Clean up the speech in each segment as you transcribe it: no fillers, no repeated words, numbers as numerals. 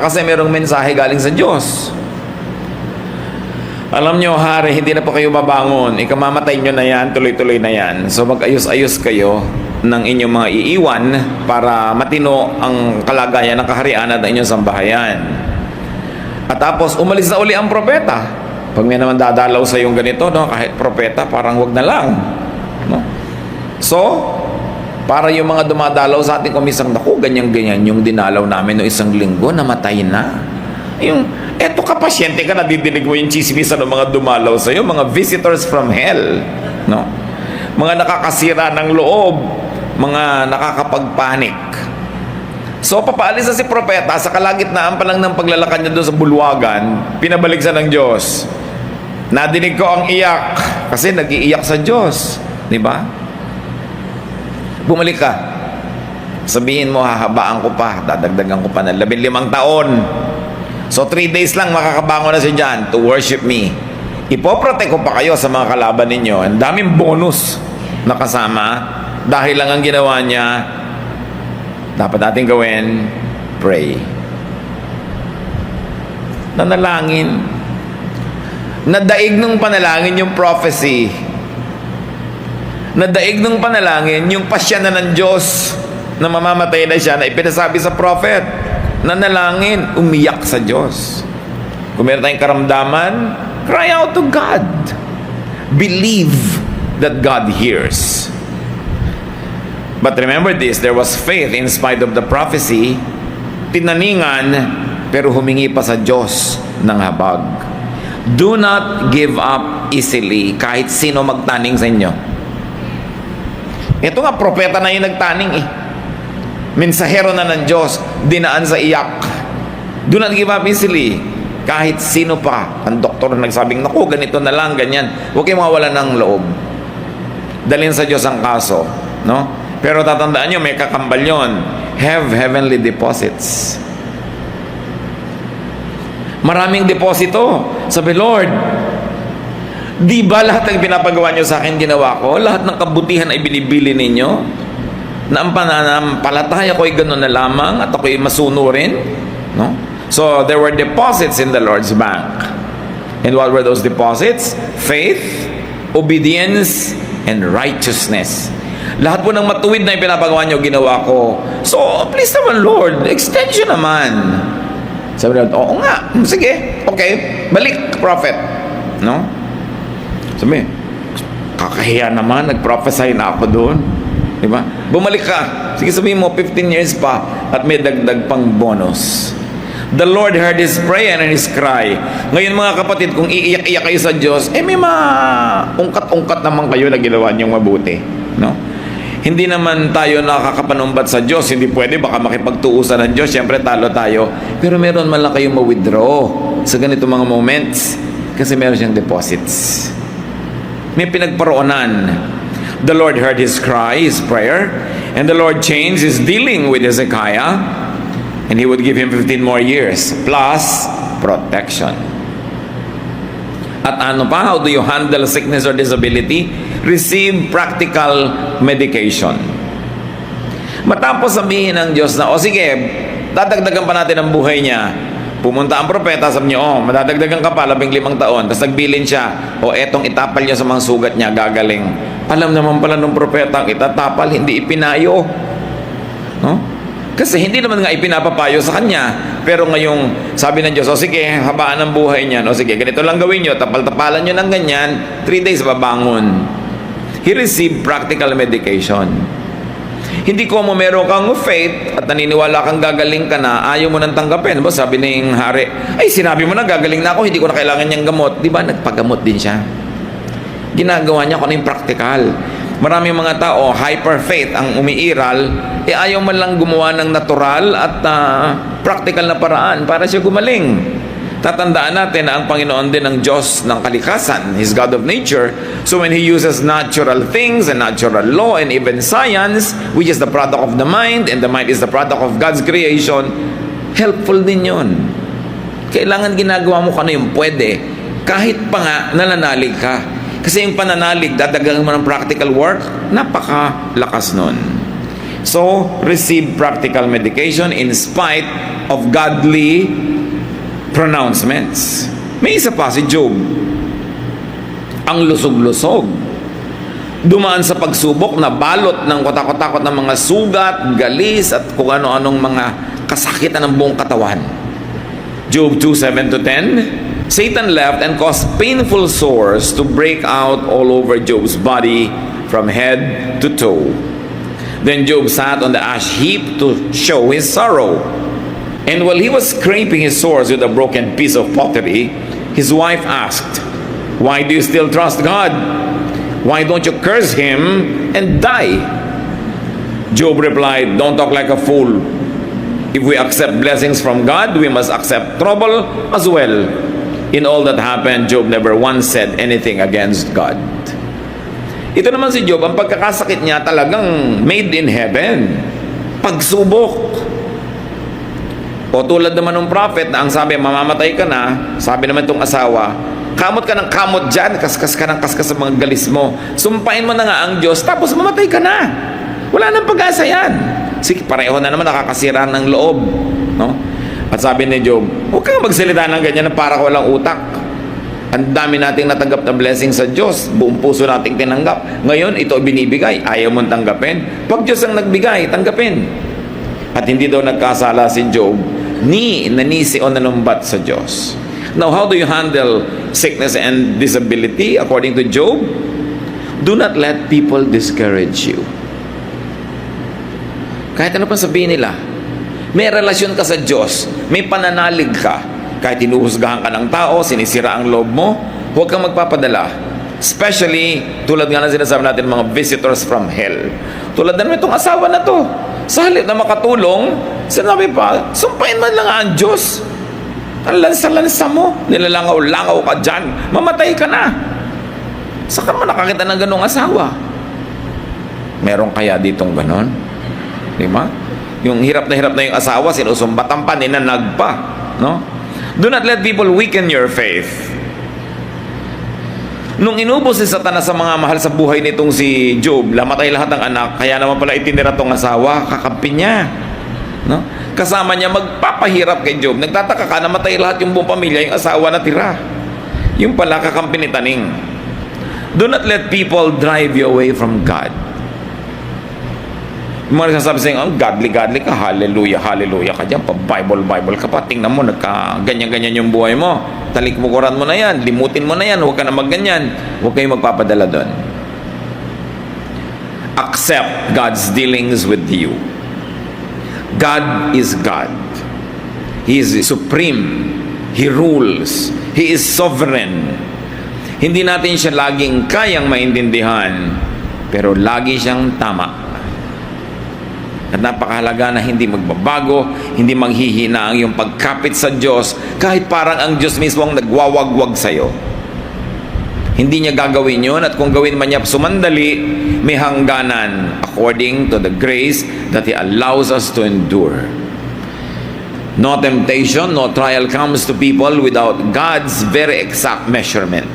kasi merong mensahe galing sa Diyos. Alam nyo, hari, hindi na po kayo mabangon. Ikamamatay nyo na yan, tuloy-tuloy na yan. So mag-ayos-ayos kayo ng inyong mga iiwan para matino ang kalagayan ng kaharian at inyong sambahayan. At tapos, umalis na uli ang propeta. Pag may naman dadalaw sa yung ganito, no, kahit propeta, parang wag na lang. No? So, para yung mga dumadalaw sa ating komisang, naku, ganyan-ganyan yung dinalaw namin no isang linggo, namatay na. Yung, eto ka, pasyente ka, nadidinig mo yung chismisan ng mga dumalaw sa'yo, mga visitors from hell. No? Mga nakakasira ng loob, mga nakakapagpanik. So, papaalis na si propeta, sa kalagitnaan pa lang ng paglalakad niya doon sa bulwagan, pinabalik siya ng Diyos. Nadinig ko ang iyak, kasi nag-iiyak sa Diyos. Di ba? Bumalik ka. Sabihin mo, hahabaan ko pa, dadagdagan ko pa ng 15 taon. So 3 days lang makakabangon na siya dyan to worship me. Ipoprotect ko pa kayo sa mga kalaban ninyo. Ang daming bonus na kasama dahil lang ang ginawa niya. Dapat natin gawin, pray. Nanalangin. Nadaig ng panalangin yung prophecy. Nadaig ng panalangin yung pasya na ng Diyos na mamamatay na siya na ipinasabi sa prophet. Nanalangin, umiyak sa Diyos. Kung meron tayong karamdaman, cry out to God. Believe that God hears. But remember this, there was faith in spite of the prophecy. Tinaningan, pero humingi pa sa Diyos ng habag. Do not give up easily kahit sino magtaning sa inyo. Ito nga, propeta na yung nagtaning eh. Mensahero na ng Diyos, dinaan sa iyak. Do not give up easily. Kahit sino pa, ang doktor na nagsabing, naku, ganito na lang, ganyan. Huwag kayong mawala ng loob. Dalhin sa Diyos ang kaso. No? Pero tatandaan nyo, may kakambal yun. Have heavenly deposits. Maraming deposito. Sabi, Lord, di ba lahat ng pinapagawa nyo sa akin ginawa ko? Lahat ng kabutihan ay binibili ninyo? Na ang pananampalataya ko ay gano'n na lamang at ako'y masunurin? No? So, there were deposits in the Lord's bank. And what were those deposits? Faith, obedience, and righteousness. Lahat po ng matuwid na ipinapagawa nyo, ginawa ko. So, please naman, Lord, extension naman. Sabi natin, oo nga, sige, okay, balik, prophet. No? Sabi, kakahiya naman, nag-prophesy na ako doon. Diba? Bumalik ka. Sige, sabihin mo, 15 years pa at may dagdag pang bonus. The Lord heard his prayer and his cry. Ngayon mga kapatid, kung iiyak-iyak kayo sa Diyos, may ungkat-ungkat naman kayo na ginawa niyong mabuti. No? Hindi naman tayo nakakapanumbat sa Diyos. Hindi pwede, baka makipagtuusan ng Diyos. Siyempre, talo tayo. Pero meron man lang kayong ma-withdraw sa ganito mga moments kasi meron siyang deposits. May pinagparoonan. The Lord heard his cry, his prayer, and the Lord changed his dealing with Hezekiah, and he would give him 15 more years, plus protection. At ano pa? How do you handle sickness or disability? Receive practical medication. Matapos sabihin ng Diyos na, o sige, dadagdagan pa natin ang buhay niya. Pumunta ang propeta, sabi niyo, madadagdagan ka pa, 15 taon. Tapos nagbilin siya, etong itapal niya sa mga sugat niya, gagaling. Alam naman pala ng propeta, ang itatapal, hindi ipinayo. No? Kasi hindi naman nga ipinapapayo sa kanya. Pero ngayong sabi ng Diyos, o sige, habaan ang buhay niyan. O sige, ganito lang gawin niyo, tapal-tapalan niyo ng ganyan, 3 days babangon. He received practical medication. Hindi ko mo meron kang faith at naniniwala kang gagaling ka na, ayaw mo nang tanggapin. Ba, sabi ng hari, ay sinabi mo na gagaling na ako, hindi ko na kailangan niyang gamot. Di ba, nagpagamot din siya. Ginagawa niya kung ano yung practical. Maraming mga tao, hyper faith ang umiiral, ayaw man lang gumawa ng natural at practical na paraan para siya gumaling. Tatandaan natin na ang Panginoon din ang Diyos ng kalikasan. He's God of nature. So when He uses natural things and natural law and even science, which is the product of the mind, and the mind is the product of God's creation, helpful din yun. Kailangan ginagawa mo kung ano yung pwede. Kahit pa nga, nananalig ka. Kasi yung pananalig, dadagdagan mo ng practical work, napakalakas nun. So, receive practical medication in spite of godly pronouncements. May isa pa si Job. Ang lusog-lusog. Dumaan sa pagsubok na balot ng katakot-takot ng mga sugat, galis, at kung ano-anong mga kasakitan ng buong katawan. Job 2:7-10, Satan left and caused painful sores to break out all over Job's body from head to toe. Then Job sat on the ash heap to show his sorrow. And while he was scraping his sores with a broken piece of pottery, his wife asked, "Why do you still trust God? Why don't you curse him and die?" Job replied, "Don't talk like a fool. If we accept blessings from God, we must accept trouble as well." In all that happened, Job never once said anything against God. Ito naman si Job, ang pagkakasakit niya talagang made in heaven. Pagsubok. O tulad naman ng prophet na ang sabi, mamamatay ka na, sabi naman itong asawa, kamot ka ng kamot dyan, kaskas ka ng kaskas sa mga galis mo. Sumpain mo na nga ang Diyos, tapos mamatay ka na. Wala nang pag-asa yan. Sige, pareho na naman nakakasira ng loob. No? At sabi ni Job, huwag kang magsalita ng ganyan na para walang utak. Ang dami nating natanggap na blessing sa Diyos. Buong puso nating tinanggap. Ngayon, ito binibigay. Ayaw mong tanggapin. Pag Diyos ang nagbigay, tanggapin. At hindi daw nagkasala si Job, ni nanisi o nanumbat sa Diyos. Now, how do you handle sickness and disability? According to Job, do not let people discourage you. Kahit ano pa sabihin nila, may relasyon ka sa Diyos, may pananalig ka. Kahit inuhusgahan ka ng tao, sinisira ang loob mo, huwag kang magpapadala. Especially, tulad nga na sinasabi natin, mga visitors from hell. Tulad na naman itong asawa na to. Sa halip na makatulong, sinabi pa, sumpain man lang ang Diyos. Ang lansa-lansa mo, nilalangaw-langaw ka dyan, mamatay ka na. Saan ka man nakakita ng ganong asawa? Meron kaya ditong ganon? Di ba? Yung hirap na yung asawa, sinusumbatan pa, ninanag pa. No? Do not let people weaken your faith. Nung inubos si Satanas sa mga mahal sa buhay nitong si Job, lamatay lahat ng anak, kaya naman pala itinira tong asawa, kakampi niya. No? Kasama niya magpapahirap kay Job. Nagtataka ka, namatay lahat yung buong pamilya, yung asawa na tira. Yung pala kakampi ni Taning. Do not let people drive you away from God. Yung mga nagsasabi sa'yo, ang godly ka, hallelujah ka dyan, pa-Bible ka pa, tingnan mo, ganyan-ganyan yung buhay mo, talikmukuran mo na yan, limutin mo na yan, huwag ka na magganyan, huwag kayong magpapadala doon. Accept God's dealings with you. God is God. He is supreme. He rules. He is sovereign. Hindi natin siya laging kayang maintindihan, pero lagi siyang tama. At napakahalaga na hindi magbabago, hindi manghihina ang iyong pagkapit sa Diyos, kahit parang ang Diyos mismo ang nagwawagwag sa iyo. Hindi niya gagawin yun, at kung gawin man niya sumandali, may hangganan according to the grace that He allows us to endure. No temptation, no trial comes to people without God's very exact measurement.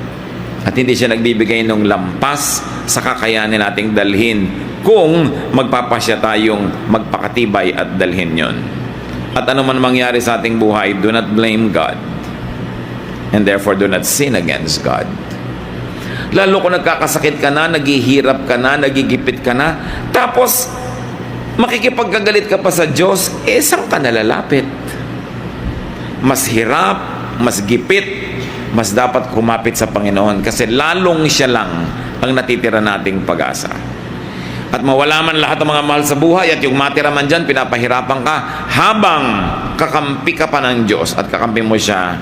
At hindi siya nagbibigay ng lampas sa kakayanin nating dalhin kung magpapasya tayong magpakatibay at dalhin yon. At ano man mangyari sa ating buhay, do not blame God. And therefore, do not sin against God. Lalo kung nagkakasakit ka na, naghihirap ka na, nagigipit ka na, tapos makikipagkagalit ka pa sa Diyos, saan ka nalalapit? Mas hirap, mas gipit, mas dapat kumapit sa Panginoon kasi lalong siya lang ang natitira nating pag-asa. At mawala man lahat ng mga mahal sa buhay at yung matira man dyan, pinapahirapan ka habang kakampi ka pa ng Diyos at kakampi mo siya,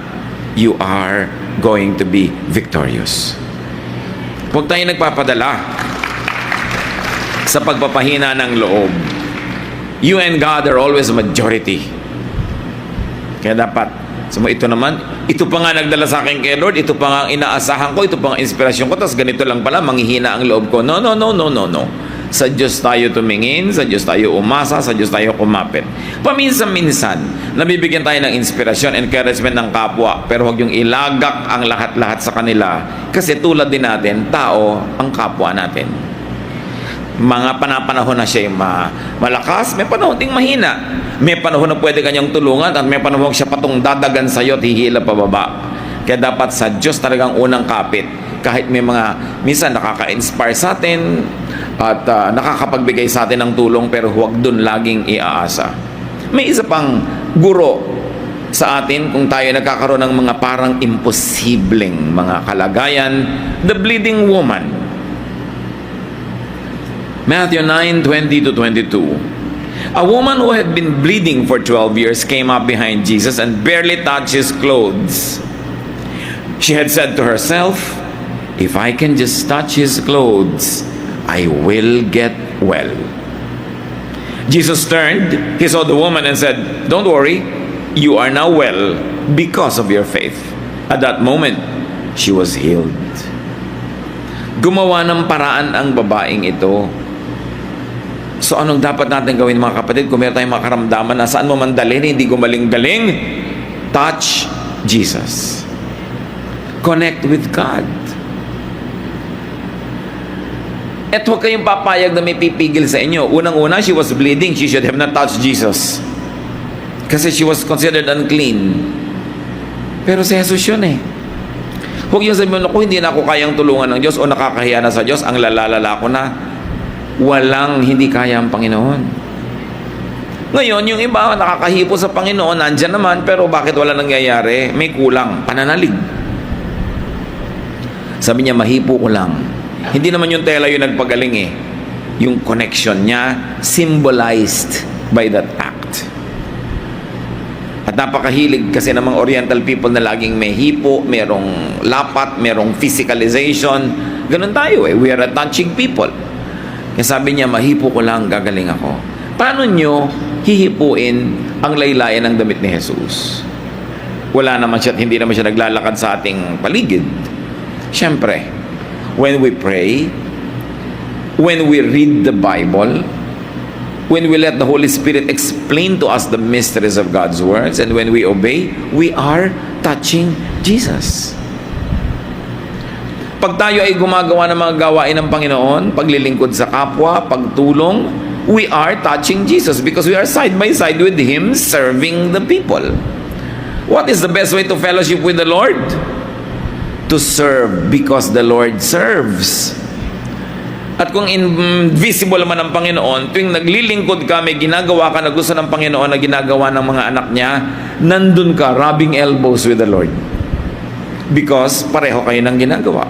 you are going to be victorious. Huwag tayo nagpapadala sa pagpapahina ng loob. You and God are always a majority. Kaya dapat, ito naman, ito pa nga nagdala sa akin kay Lord, ito pa nga ang inaasahan ko, ito pa nga ang inspirasyon ko, tapos ganito lang pala, manghihina ang loob ko. No. Sa Diyos tayo tumingin, sa Diyos tayo umasa, sa Diyos tayo kumapit. Paminsan-minsan, nabibigyan tayo ng inspirasyon, encouragement ng kapwa, pero huwag yung ilagak ang lahat-lahat sa kanila. Kasi tulad din natin, tao ang kapwa natin. Mga panapanahon na siya malakas, may panahon ding mahina. May panahon na pwede kanyang tulungan at may panahon siya patong dadagan sa iyo at hihila pababa. Kaya dapat sa Diyos talagang unang kapit. Kahit may mga minsan nakaka-inspire sa atin at nakakapagbigay sa atin ng tulong, pero huwag dun laging iaasa. May isa pang guro sa atin kung tayo nagkakaroon ng mga parang imposibleng mga kalagayan, the bleeding woman. Matthew 9:20-22. A woman who had been bleeding for 12 years came up behind Jesus and barely touched his clothes. She had said to herself, "If I can just touch his clothes, I will get well." Jesus turned, he saw the woman and said, "Don't worry, you are now well because of your faith." At that moment, she was healed. Gumawa ng paraan ang babaeng ito. So anong dapat natin gawin, mga kapatid, kung meron tayong makaramdaman na saan mo man dalhin, hindi gumaling-galing? Touch Jesus. Connect with God. At huwag kayong papayag na may pipigil sa inyo. Unang-una, she was bleeding. She should have not touched Jesus. Kasi she was considered unclean. Pero si Jesus yun eh. Huwag yung sabihin, kung hindi na ako kayang tulungan ng Diyos o nakakahiya na sa Diyos, ang lalalala ko na. Walang hindi kaya ang Panginoon. Ngayon, yung iba nakakahipo sa Panginoon, nandyan naman, pero bakit wala nangyayari? May kulang, pananalig. Sabi niya, mahipo ko lang. Hindi naman yung tela yung nagpagaling eh. Yung connection niya symbolized by that act. At napakahilig kasi ng mga Oriental people na laging may hipo, merong lapat, merong physicalization. Ganun tayo eh. We are a touching people. Kaya sabi niya, mahipo ko lang, gagaling ako. Paano nyo hihipuin ang laylayan ng damit ni Jesus? Wala naman siya at hindi naman siya naglalakad sa ating paligid. Siyempre, when we pray, when we read the Bible, when we let the Holy Spirit explain to us the mysteries of God's words, and when we obey, we are touching Jesus. Pag tayo ay gumagawa ng mga gawain ng Panginoon, paglilingkod sa kapwa, pagtulong, we are touching Jesus because we are side by side with Him serving the people. What is the best way to fellowship with the Lord? To serve because the Lord serves. At kung invisible man ang Panginoon, tuwing naglilingkod ka, may ginagawa ka na gusto ng Panginoon na ginagawa ng mga anak niya, nandun ka, rubbing elbows with the Lord. Because pareho kayo ng ginagawa.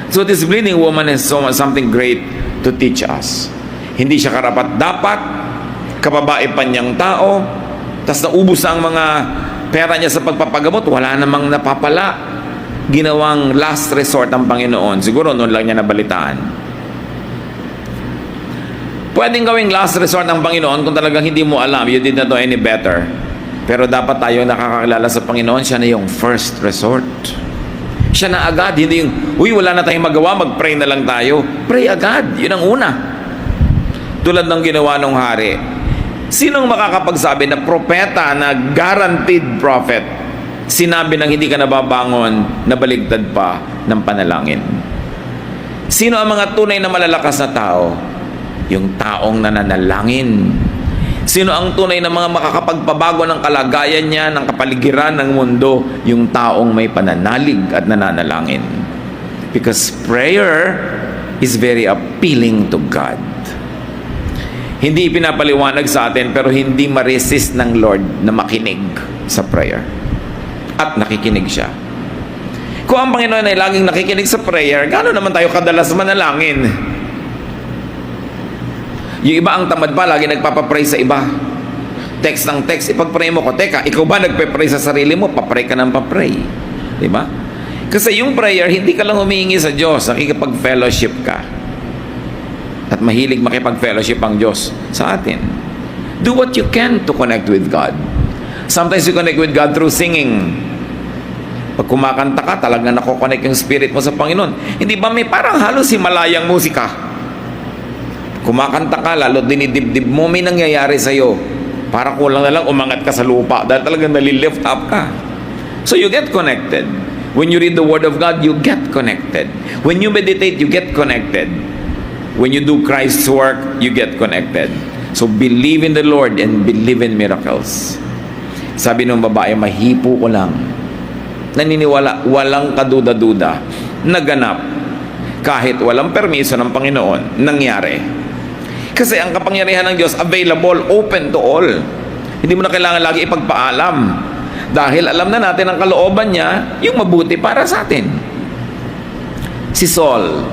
So this bleeding woman has something great to teach us. Hindi siya karapat-dapat, kababae pa niyang tao, tas naubos ang mga pera niya sa pagpapagamot, wala namang napapala. Ginawang last resort ang Panginoon. Siguro noon lang niya nabalitaan. Pwedeng gawing last resort ng Panginoon kung talagang hindi mo alam, you did not know any better. Pero dapat tayo nakakakilala sa Panginoon, siya na yung first resort. Siya na agad, hindi yung, uy, wala na tayong magawa, mag-pray na lang tayo. Pray agad, yun ang una. Tulad ng ginawa ng hari. Sinong makakapagsabi na propeta, na guaranteed prophet, sinabi ng hindi ka nababangon, nabaligtad pa ng panalangin? Sino ang mga tunay na malalakas na tao? Yung taong nananalangin. Sino ang tunay na mga makakapagpabago ng kalagayan niya, ng kapaligiran ng mundo? Yung taong may pananalig at nananalangin. Because prayer is very appealing to God. Hindi pinapaliwanag sa atin, pero hindi ma-resist ng Lord na makinig sa prayer. At nakikinig siya. Kung ang Panginoon ay laging nakikinig sa prayer, gano'n naman tayo kadalas manalangin? Yung iba ang tamad pa, lagi nagpapapray sa iba. Text ng text, ipag-pray mo ko. Teka, ikaw ba nagpe-pray sa sarili mo? Papray ka ng papray. Diba? Kasi yung prayer, hindi ka lang humihingi sa Diyos, nakikipag-fellowship ka. At mahilig makipag-fellowship ang Diyos sa atin. Do what you can to connect with God. Sometimes you connect with God through singing. Pag kumakanta ka, talagang nakokonect yung spirit mo sa Panginoon. Hindi ba may parang halos himalayang musika? Kumakanta ka, lalo dinidibdib mo, may nangyayari sa'yo. Para kulang na lang umangat ka sa lupa dahil talagang nalilift up ka. So you get connected. When you read the Word of God, you get connected. When you meditate, you get connected. When you do Christ's work, you get connected. So believe in the Lord and believe in miracles. Sabi ng babae, mahipo ko lang. Naniniwala, walang kaduda-duda. Naganap. Kahit walang permiso ng Panginoon, nangyari. Kasi ang kapangyarihan ng Diyos, available, open to all. Hindi mo na kailangan lagi ipagpaalam. Dahil alam na natin ang kalooban niya, yung mabuti para sa atin. Si Saul,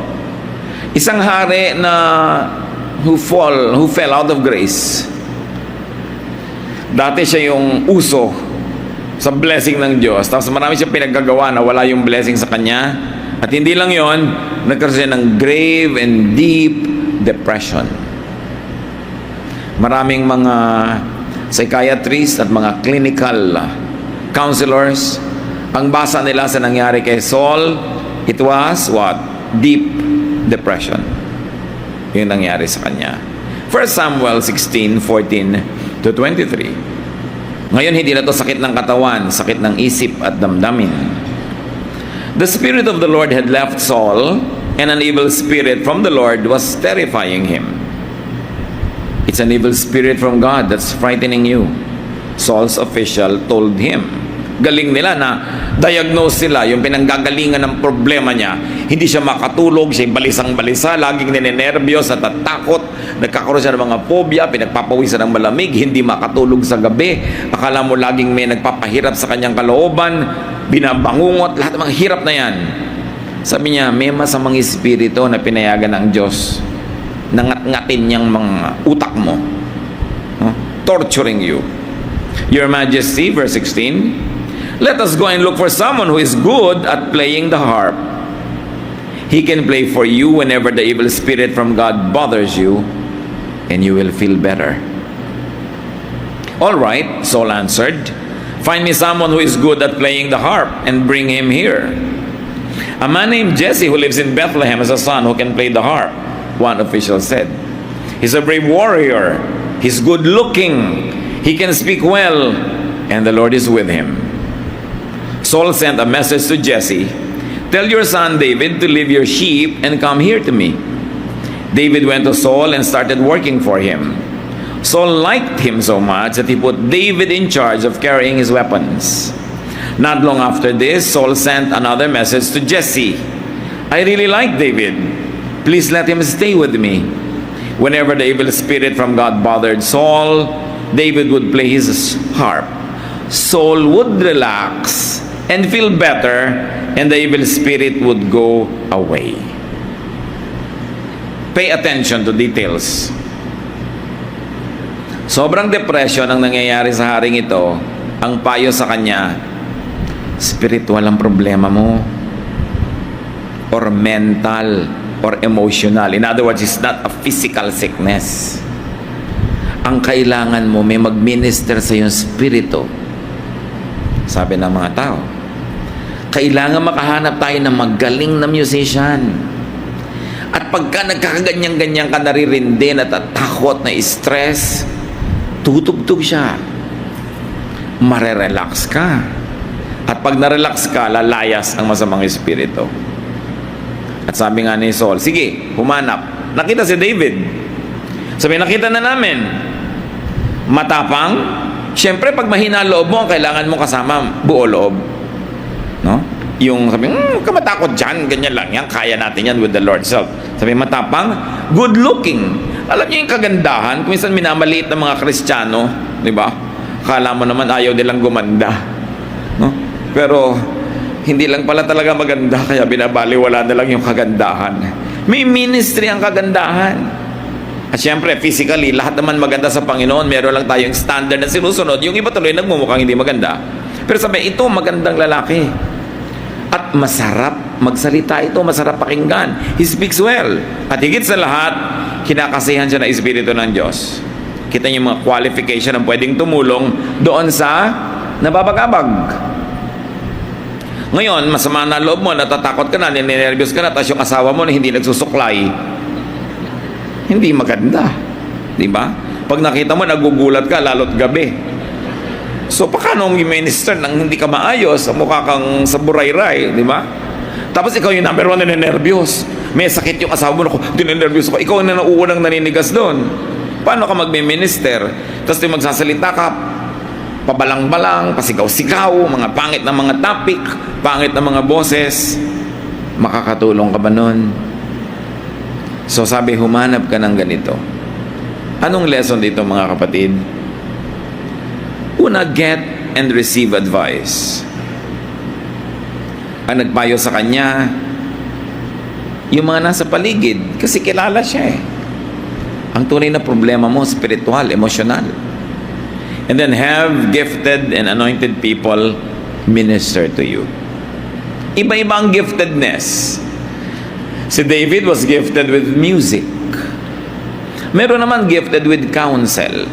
isang hari na who fell out of grace. Dati siya yung uso sa blessing ng Diyos. Tapos marami siyang pinaggagawa na wala yung blessing sa kanya. At hindi lang yon, nagkaroon siya ng grave and deep depression. Maraming mga psychiatrists at mga clinical counselors, ang basa nila sa nangyari kay Saul, it was what? Deep depression. Yung nangyari sa kanya. 1 Samuel 16:14 to 23. Ngayon, hindi na to sakit ng katawan, sakit ng isip at damdamin. The Spirit of the Lord had left Saul, and an evil spirit from the Lord was terrifying him. It's an evil spirit from God that's frightening you. Saul's official told him. Galing nila na diagnose sila yung pinanggagalingan ng problema niya. Hindi siya makatulog, siya balisang-balisa, laging ninenervyos, natatakot, nagkakaroon siya ng mga phobia, pinagpapawisan ng malamig, hindi makatulog sa gabi, akala mo laging may nagpapahirap sa kanyang kalooban, binabangungot, lahat ng mga hirap na yan. Sabi niya, may masamang espiritu na pinayagan ng Diyos, nangat-ngatin niyang mga utak mo, no? Torturing you. Your Majesty, verse 16, let us go and look for someone who is good at playing the harp. He can play for you whenever the evil spirit from God bothers you, and you will feel better. All right, Saul answered, find me someone who is good at playing the harp and bring him here. A man named Jesse who lives in Bethlehem has a son who can play the harp, one official said. He's a brave warrior. He's good looking. He can speak well, and the Lord is with him. Saul sent a message to Jesse, tell your son David to leave your sheep and come here to me. David went to Saul and started working for him. Saul liked him so much that he put David in charge of carrying his weapons. Not long after this, Saul sent another message to Jesse. I really like David. Please let him stay with me. Whenever the evil spirit from God bothered Saul, David would play his harp. Saul would relax and feel better, and the evil spirit would go away. Pay attention to details. Sobrang depression ang nangyayari sa haring ito. Ang payo sa kanya, spiritual ang problema mo, or mental, or emotional. In other words, it's not a physical sickness. Ang kailangan mo, may mag-minister sa iyong spirito. Sabi ng mga tao, kailangan makahanap tayo ng magaling na musician. At pagka nagkakaganyan-ganyan ka, naririndi, natatakot, na stress, tutugtog siya. Marerelax ka. At pag narelax ka, lalayas ang masamang espiritu. At sabi nga ni Saul, sige, humanap. Nakita si David. Sabi, nakita na namin. Matapang. Siyempre, pag mahina loob mo, ang kailangan mo kasama buo loob. No? Yung sabi, ka matakot dyan, ganyan lang yan, kaya natin yan with the Lord's help. Sabi, matapang, good looking. Alam niyo yung kagandahan, kung minsan minamaliit ng mga Kristiyano, di ba? Akala mo naman ayaw nilang gumanda. No? Pero, hindi lang pala talaga maganda, kaya binabaliwala na lang yung kagandahan. May ministry ang kagandahan. At syempre, physically, lahat naman maganda sa Panginoon. Meron lang tayong standard na sinusunod. Yung iba tuloy nagmumukhang hindi maganda. Pero sabi, ito magandang lalaki. At masarap magsalita ito, masarap pakinggan. He speaks well. At higit sa lahat, kinakasihan siya ng Espiritu ng Diyos. Kita niyo yung mga qualification na pwedeng tumulong doon sa nababagabag. Ngayon, masama na loob mo, natatakot ka na, ninenervyos ka na, tapos yung asawa mo na hindi nagsusuklay. Hindi maganda. Di ba? Pag nakita mo, nagugulat ka, lalo't gabi. So, paano i-minister nang hindi ka maayos, mukha kang sa burayray, di ba? Tapos ikaw yung number one na nervyos. May sakit yung asawa mo, ako, dinenervyos ako. Ikaw na nauunang naninigas doon. Paano ka magme-minister? Tapos yung magsasalita ka, pabalang-balang, pasigaw-sigaw, mga pangit na mga topic, pangit na mga boses. Makakatulong ka ba nun? So sabi, humanap ka ng ganito. Anong lesson dito mga kapatid? Una, get and receive advice. Ang nagpayo sa kanya, yung mga nasa paligid, kasi kilala siya eh. Ang tunay na problema mo, spiritual, emosyonal. And then have gifted and anointed people minister to you. Iba-iba ang giftedness. Si David was gifted with music. Meron naman gifted with counsel.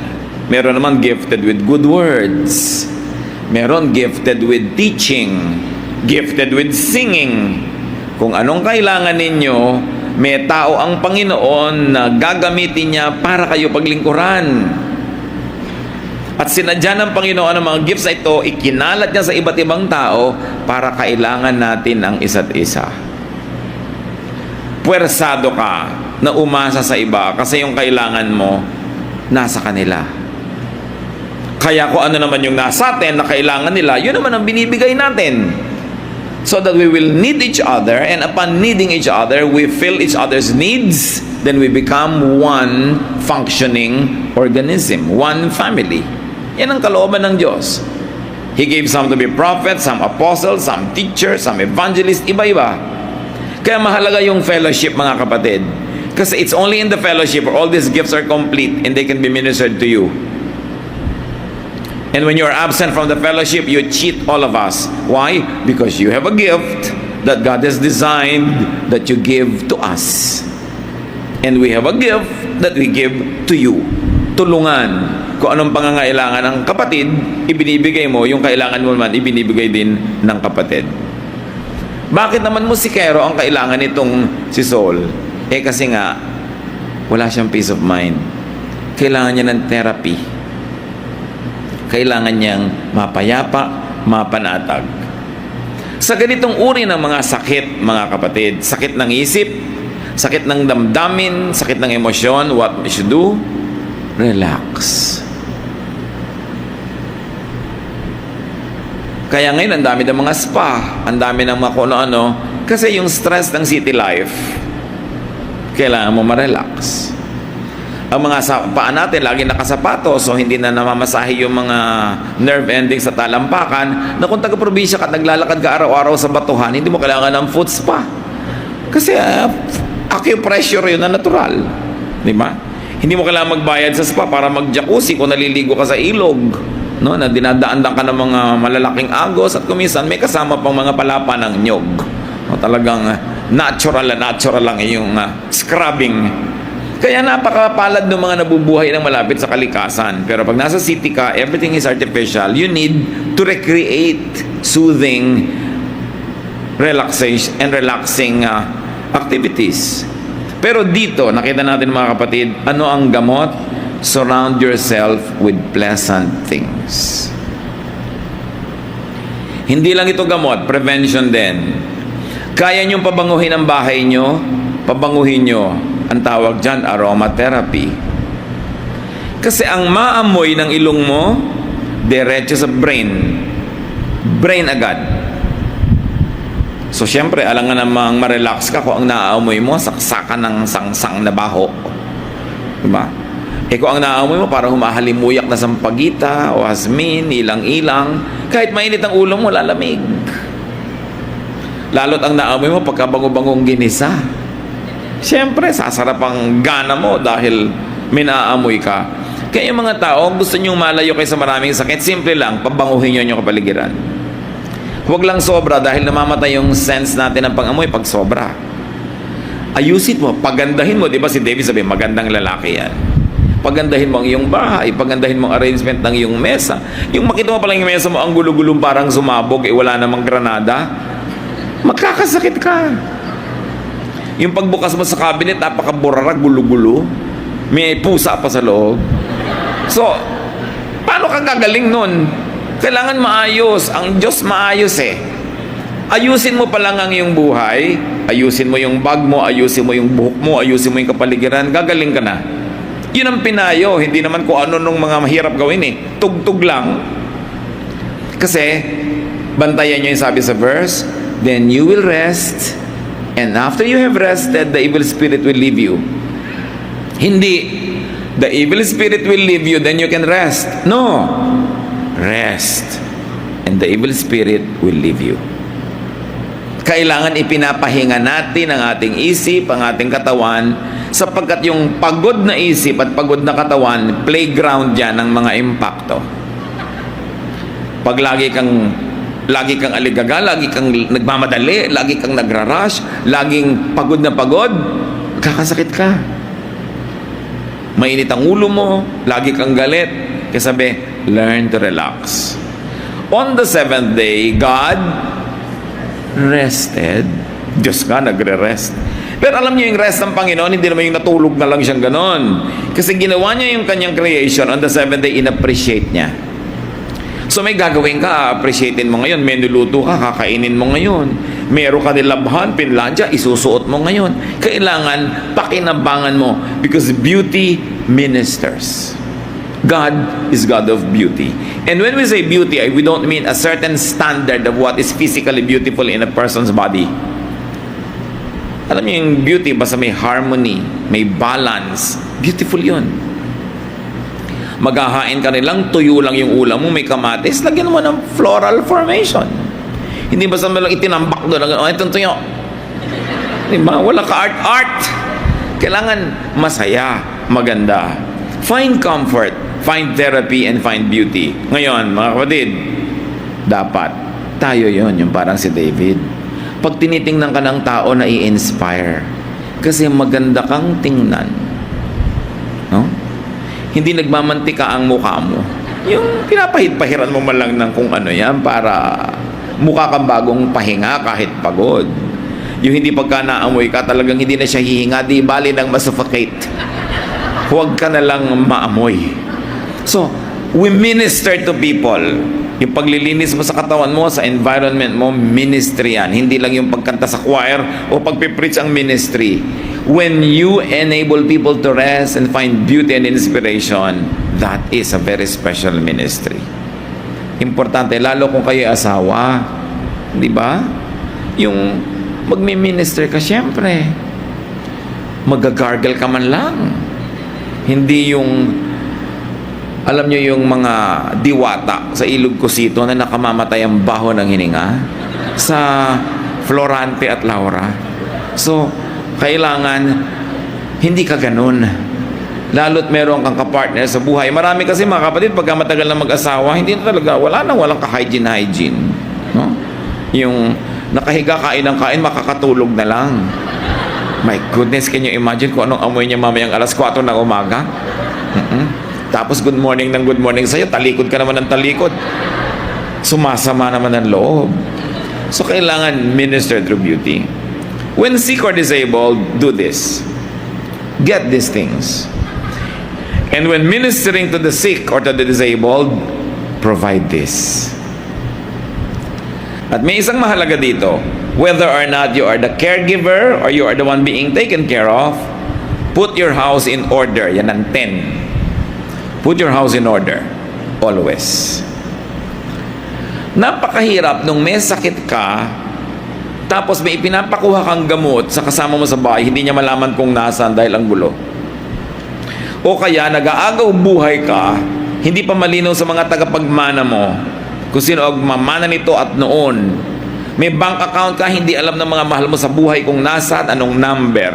Meron naman gifted with good words. Meron gifted with teaching. Gifted with singing. Kung anong kailangan ninyo, may tao ang Panginoon na gagamitin niya para kayo paglingkuran. At sinadya ng Panginoon ang mga gifts na ito, ikinalat niya sa iba't ibang tao para kailangan natin ang isa't isa. Puwersado ka na umasa sa iba kasi yung kailangan mo nasa kanila. Kaya kung ano naman yung nasa atin na kailangan nila, yun naman ang binibigay natin. So that we will need each other, and upon needing each other, we fill each other's needs, then we become one functioning organism, one family. Yan ang kalooban ng Diyos. He gave some to be prophets, some apostles, some teachers, some evangelists, iba-iba. Kaya mahalaga yung fellowship mga kapatid. Kasi it's only in the fellowship where all these gifts are complete and they can be ministered to you. And when you are absent from the fellowship, you cheat all of us. Why? Because you have a gift that God has designed that you give to us. And we have a gift that we give to you. Tulungan. Kung anong pangangailangan ng kapatid, ibinibigay mo. Yung kailangan mo naman, ibinibigay din ng kapatid. Bakit naman musikero ang kailangan nitong si Saul? Eh kasi nga, wala siyang peace of mind. Kailangan niya ng therapy. Kailangan niyang mapayapa, mapanatag. Sa ganitong uri ng mga sakit, mga kapatid, sakit ng isip, sakit ng damdamin, sakit ng emosyon, what we should do? Relax. Kaya ngayon, ang dami ng mga spa, ang dami ng mga ano-ano, kasi yung stress ng city life, kailangan mo ma-relax. Ang mga paa natin, lagi nakasapato, so hindi na namamasahe yung mga nerve endings sa talampakan, na kung taga-probinsya ka at naglalakad ka araw-araw sa batuhan, hindi mo kailangan ng foot spa. Kasi acupressure yun na natural. Di ba? Hindi mo kailangan magbayad sa spa para mag-jacuzzi kung naliligo ka sa ilog. No, na dinadaan-daan ka ng mga malalaking agos at kuminsan may kasama pang mga palapa ng nyog. No, talagang natural lang yung scrubbing. Kaya napakapalad ng mga nabubuhay ng malapit sa kalikasan. Pero pag nasa city ka, everything is artificial. You need to recreate soothing, relaxation, and relaxing activities. Pero dito, nakita natin mga kapatid, ano ang gamot? Surround yourself with pleasant things. Hindi lang ito gamot, prevention din. Kaya niyong pabanguhin ang bahay niyo, pabanguhin niyo. Ang tawag dyan, aromatherapy. Kasi ang maamoy ng ilong mo, diretso sa brain. Brain agad. So, syempre, alam nga namang ma-relax ka kung ang naaamoy mo, saksakan ng sangsang na baho. Diba? Eh kung ang naaamoy mo, parang humahalimuyak na sampagita o hasmin, ilang-ilang, kahit mainit ang ulo mo, lalamig. Lalo't ang naamoy mo, pagkabango-bangong ginisa. Siyempre, sasarap ang gana mo dahil may naaamoy ka. Kaya yung mga tao, gusto nyong malayo kayo sa maraming sakit, simple lang, pabanguhin nyo yung kapaligiran. Huwag lang sobra dahil namamatay yung sense natin ng pang-amoy pag sobra. Ayusin mo, pagandahin mo. Di ba si David sabi, magandang lalaki yan. Pagandahin mo ang iyong bahay, pagandahin mo ang arrangement ng iyong mesa. Yung makita mo palang yung mesa mo, ang gulo-gulong parang sumabog, wala namang granada, magkakasakit ka. Yung pagbukas mo sa cabinet, napakaburarag, gulo-gulo, may pusa pa sa loob. So, paano ka gagaling nun? Kailangan maayos. Ang Diyos maayos eh. Ayusin mo pa lang ang iyong buhay, ayusin mo yung bag mo, ayusin mo yung buhok mo, ayusin mo yung kapaligiran, gagaling ka na. Yun ang pinayo, hindi naman kung ano nung mga mahirap gawin eh. Tugtog lang. Kasi, bantayan nyo yung sabi sa verse, then you will rest, and after you have rested, the evil spirit will leave you. Hindi, the evil spirit will leave you, then you can rest. No, rest, and the evil spirit will leave you. Kailangan ipinapahinga natin ang ating isip, ang ating katawan, sapagkat yung pagod na isip at pagod na katawan, playground yan ng mga impakto. Pag lagi kang aligaga, lagi kang nagmamadali, lagi kang nagrarush, laging pagod na pagod, kakasakit ka. Mainit ang ulo mo, lagi kang galit. Kaya sabi, learn to relax. On the seventh day, God rested. Diyos ka, nagre-rest. Pero alam niyo yung rest ng Panginoon, hindi naman yung natulog na lang siyang ganon. Kasi ginawa niya yung kanyang creation on the seventh day, in-appreciate niya. So may gagawin ka, appreciatein mo ngayon. May nuluto ka, kakainin mo ngayon. Meron ka nilabhan, pinlansya, isusuot mo ngayon. Kailangan pakinabangan mo because beauty ministers. God is God of beauty. And when we say beauty, we don't mean a certain standard of what is physically beautiful in a person's body. Alam niyo yung beauty, basta may harmony, may balance. Beautiful yun. Maghahain ka nilang, tuyo lang yung ulam mo, may kamatis, lagyan mo ng floral formation. Hindi basta mo lang itinambak doon, itong tuyo. Diba? Wala ka art. Kailangan masaya, maganda. Find comfort, find therapy, and find beauty. Ngayon, mga kapatid, dapat tayo yon, yung parang si David. Pag tinitingnan ka ng tao na i-inspire, kasi maganda kang tingnan. No? Hindi nagmamantika ang mukha mo. Yung pinapahid-pahiran mo man lang ng kung ano yan para mukha kang bagong pahinga kahit pagod. Yung hindi pagka naamoy ka, talagang hindi na siya hihinga, di bali nang masuffocate. Huwag ka na lang maamoy. So, we minister to people. Yung paglilinis mo sa katawan mo, sa environment mo, ministry yan. Hindi lang yung pagkanta sa choir o pagpipreach ang ministry. When you enable people to rest and find beauty and inspiration, that is a very special ministry. Importante, lalo kung kayo asawa. Di ba? Yung magmi-minister ka, syempre, magagargle ka man lang. Hindi yung alam nyo yung mga diwata sa Ilog Cosito na nakamamatay ang baho ng hininga sa Florante at Laura. So, kailangan hindi ka ganun. Lalo't meron kang kapartner sa buhay. Marami kasi mga kapatid, pagka matagal na mag-asawa, hindi na talaga, walang ka-hygiene. No? Yung nakahiga, kain ng kain, makakatulog na lang. My goodness, can you imagine kung anong amoy niya mamayang alas 4 ng umaga? Tapos good morning sa'yo, talikod ka naman ng talikod. Sumasama naman ang loob. So kailangan minister through beauty. When sick or disabled, do this. Get these things. And when ministering to the sick or to the disabled, provide this. At may isang mahalaga dito, whether or not you are the caregiver or you are the one being taken care of, put your house in order. Yan ang 10. Put your house in order. Always. Napakahirap nung may sakit ka, tapos may ipinapakuha kang gamot sa kasama mo sa bahay, hindi niya malaman kung nasaan dahil ang gulo. O kaya nag-aagaw buhay ka, hindi pa malinaw sa mga tagapagmana mo kung sino ang mamana nito at noon. May bank account ka, hindi alam ng mga mahal mo sa buhay kung nasaan, anong number.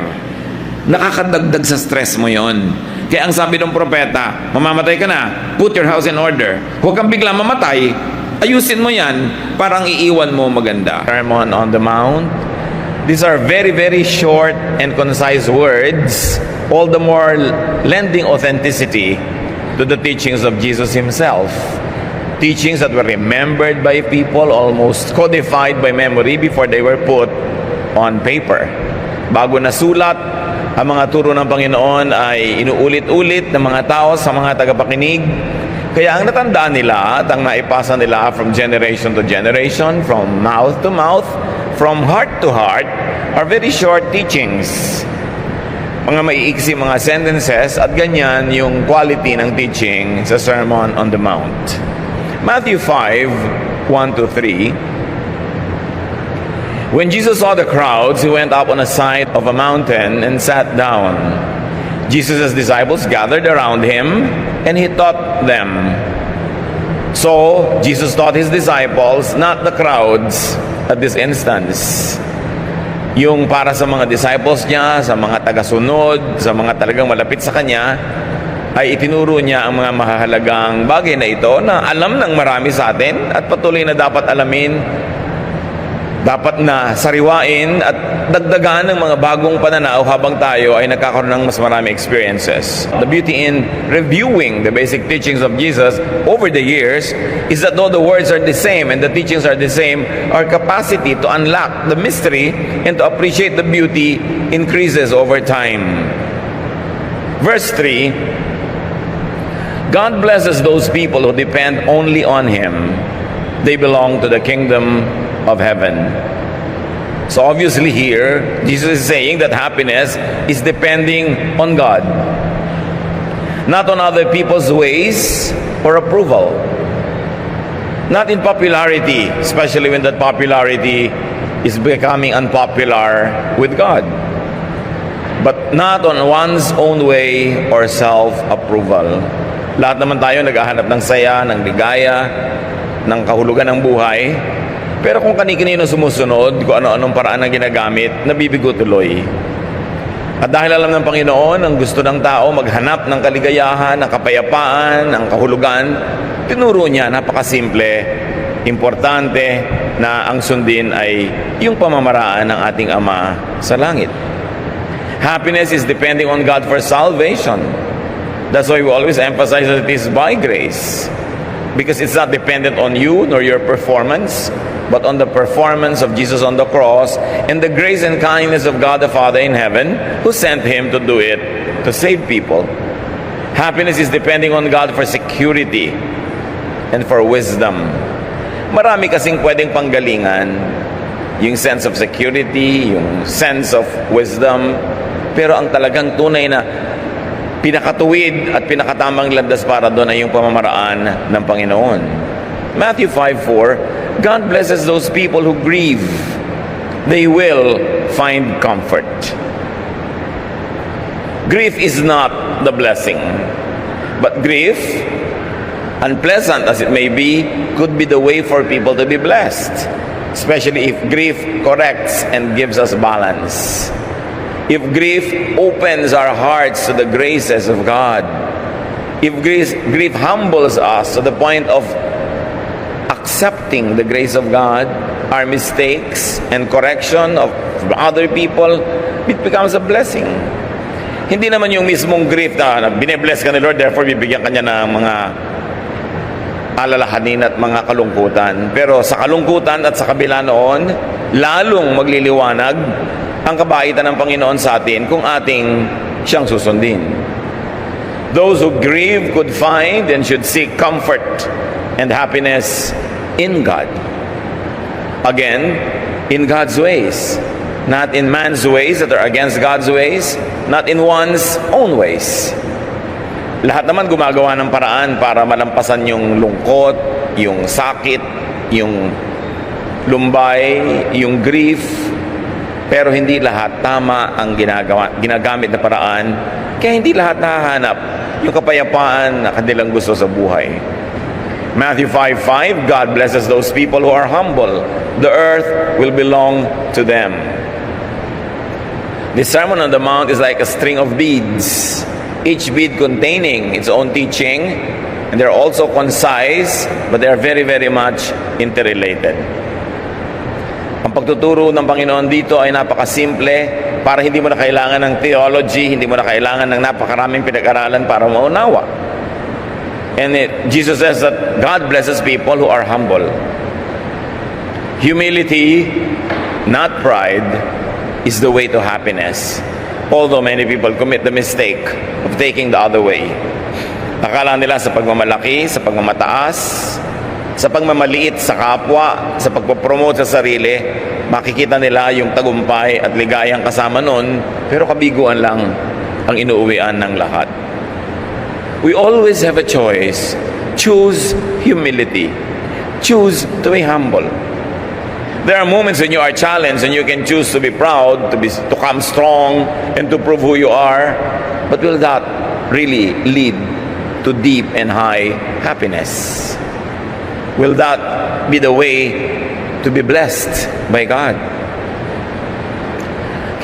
Nakakadagdag sa stress mo yon. Kaya ang sabi ng propeta, mamamatay ka na, put your house in order. Huwag kang biglang mamatay, ayusin mo yan, parang iiwan mo maganda. Sermon on the Mount. These are very, very short and concise words, all the more lending authenticity to the teachings of Jesus Himself. Teachings that were remembered by people, almost codified by memory before they were put on paper. Bago nasulat, ang mga turo ng Panginoon ay inuulit-ulit ng mga tao sa mga tagapakinig. Kaya ang natandaan nila at ang naipasa nila from generation to generation, from mouth to mouth, from heart to heart are very short teachings. Mga maiiksi mga sentences at ganyan yung quality ng teaching sa Sermon on the Mount. Matthew 5, 1-3. When Jesus saw the crowds, he went up on a side of a mountain and sat down. Jesus' disciples gathered around him, and he taught them. So, Jesus taught his disciples, not the crowds at this instance. Yung para sa mga disciples niya, sa mga tagasunod, sa mga talagang malapit sa kanya, ay itinuro niya ang mga mahalagang bagay na ito na alam ng marami sa atin at patuloy na dapat alamin, dapat na sariwain at dagdagan ng mga bagong pananaw habang tayo ay nagkakaroon ng mas marami experiences. The beauty in reviewing the basic teachings of Jesus over the years is that though the words are the same and the teachings are the same, our capacity to unlock the mystery and to appreciate the beauty increases over time. Verse 3, God blesses those people who depend only on Him. They belong to the kingdom of heaven. So obviously here, Jesus is saying that happiness is depending on God, not on other people's ways or approval, not in popularity, especially when that popularity is becoming unpopular with God, but not on one's own way or self-approval. Lahat naman tayo naghahanap ng saya, ng ligaya, ng kahulugan ng buhay. Pero kung kani-kanino sumusunod, kung ano-anong paraan ang ginagamit, nabibigo tuloy. At dahil alam ng Panginoon, ang gusto ng tao maghanap ng kaligayahan, ng kapayapaan, ng kahulugan, tinuro niya, napakasimple, importante na ang sundin ay yung pamamaraan ng ating Ama sa langit. Happiness is depending on God for salvation. That's why we always emphasize that it is by grace. Because it's not dependent on you nor your performance, but on the performance of Jesus on the cross and the grace and kindness of God the Father in heaven who sent Him to do it, to save people. Happiness is depending on God for security and for wisdom. Marami kasing pwedeng panggalingan, yung sense of security, yung sense of wisdom, pero ang talagang tunay na pinakatuwid at pinakatamang landas para doon ay yung pamamaraan ng Panginoon. Matthew 5:4, God blesses those people who grieve. They will find comfort. Grief is not the blessing, but grief, unpleasant as it may be, could be the way for people to be blessed, especially if grief corrects and gives us balance. If grief opens our hearts to the graces of God, if grief humbles us to the point of accepting the grace of God, our mistakes and correction of other people, it becomes a blessing. Hindi naman yung mismong grief na bine-bless ka ni Lord, therefore bibigyan ka niya ng mga alalahanin at mga kalungkutan. Pero sa kalungkutan at sa kabila noon, lalong magliliwanag ang kabaitan ng Panginoon sa atin kung ating siyang susundin. Those who grieve could find and should seek comfort and happiness in God. Again, in God's ways. Not in man's ways that are against God's ways, not in one's own ways. Lahat naman gumagawa ng paraan para malampasan yung lungkot, yung sakit, yung lumbay, yung grief. Pero hindi lahat tama ang ginagamit na paraan. Kaya hindi lahat nahahanap yung kapayapaan na kanilang gusto sa buhay. Matthew 5:5, God blesses those people who are humble. The earth will belong to them. The Sermon on the Mount is like a string of beads, each bead containing its own teaching, and they're also concise, but they are very, very much interrelated. Ang pagtuturo ng Panginoon dito ay napakasimple para hindi mo na kailangan ng theology, hindi mo na kailangan ng napakaraming pinag-aralan para maunawa. And Jesus says that God blesses people who are humble. Humility, not pride, is the way to happiness. Although many people commit the mistake of taking the other way. Akala nila sa pagmamalaki, sa pagmamataas, sa pagmamaliit sa kapwa, sa pagpopromote sa sarili, makikita nila yung tagumpay at ligayang kasama nun, pero kabiguan lang ang inuuwian ng lahat. We always have a choice. Choose humility. Choose to be humble. There are moments when you are challenged and you can choose to be proud, to come strong, and to prove who you are. But will that really lead to deep and high happiness? Will that be the way to be blessed by God?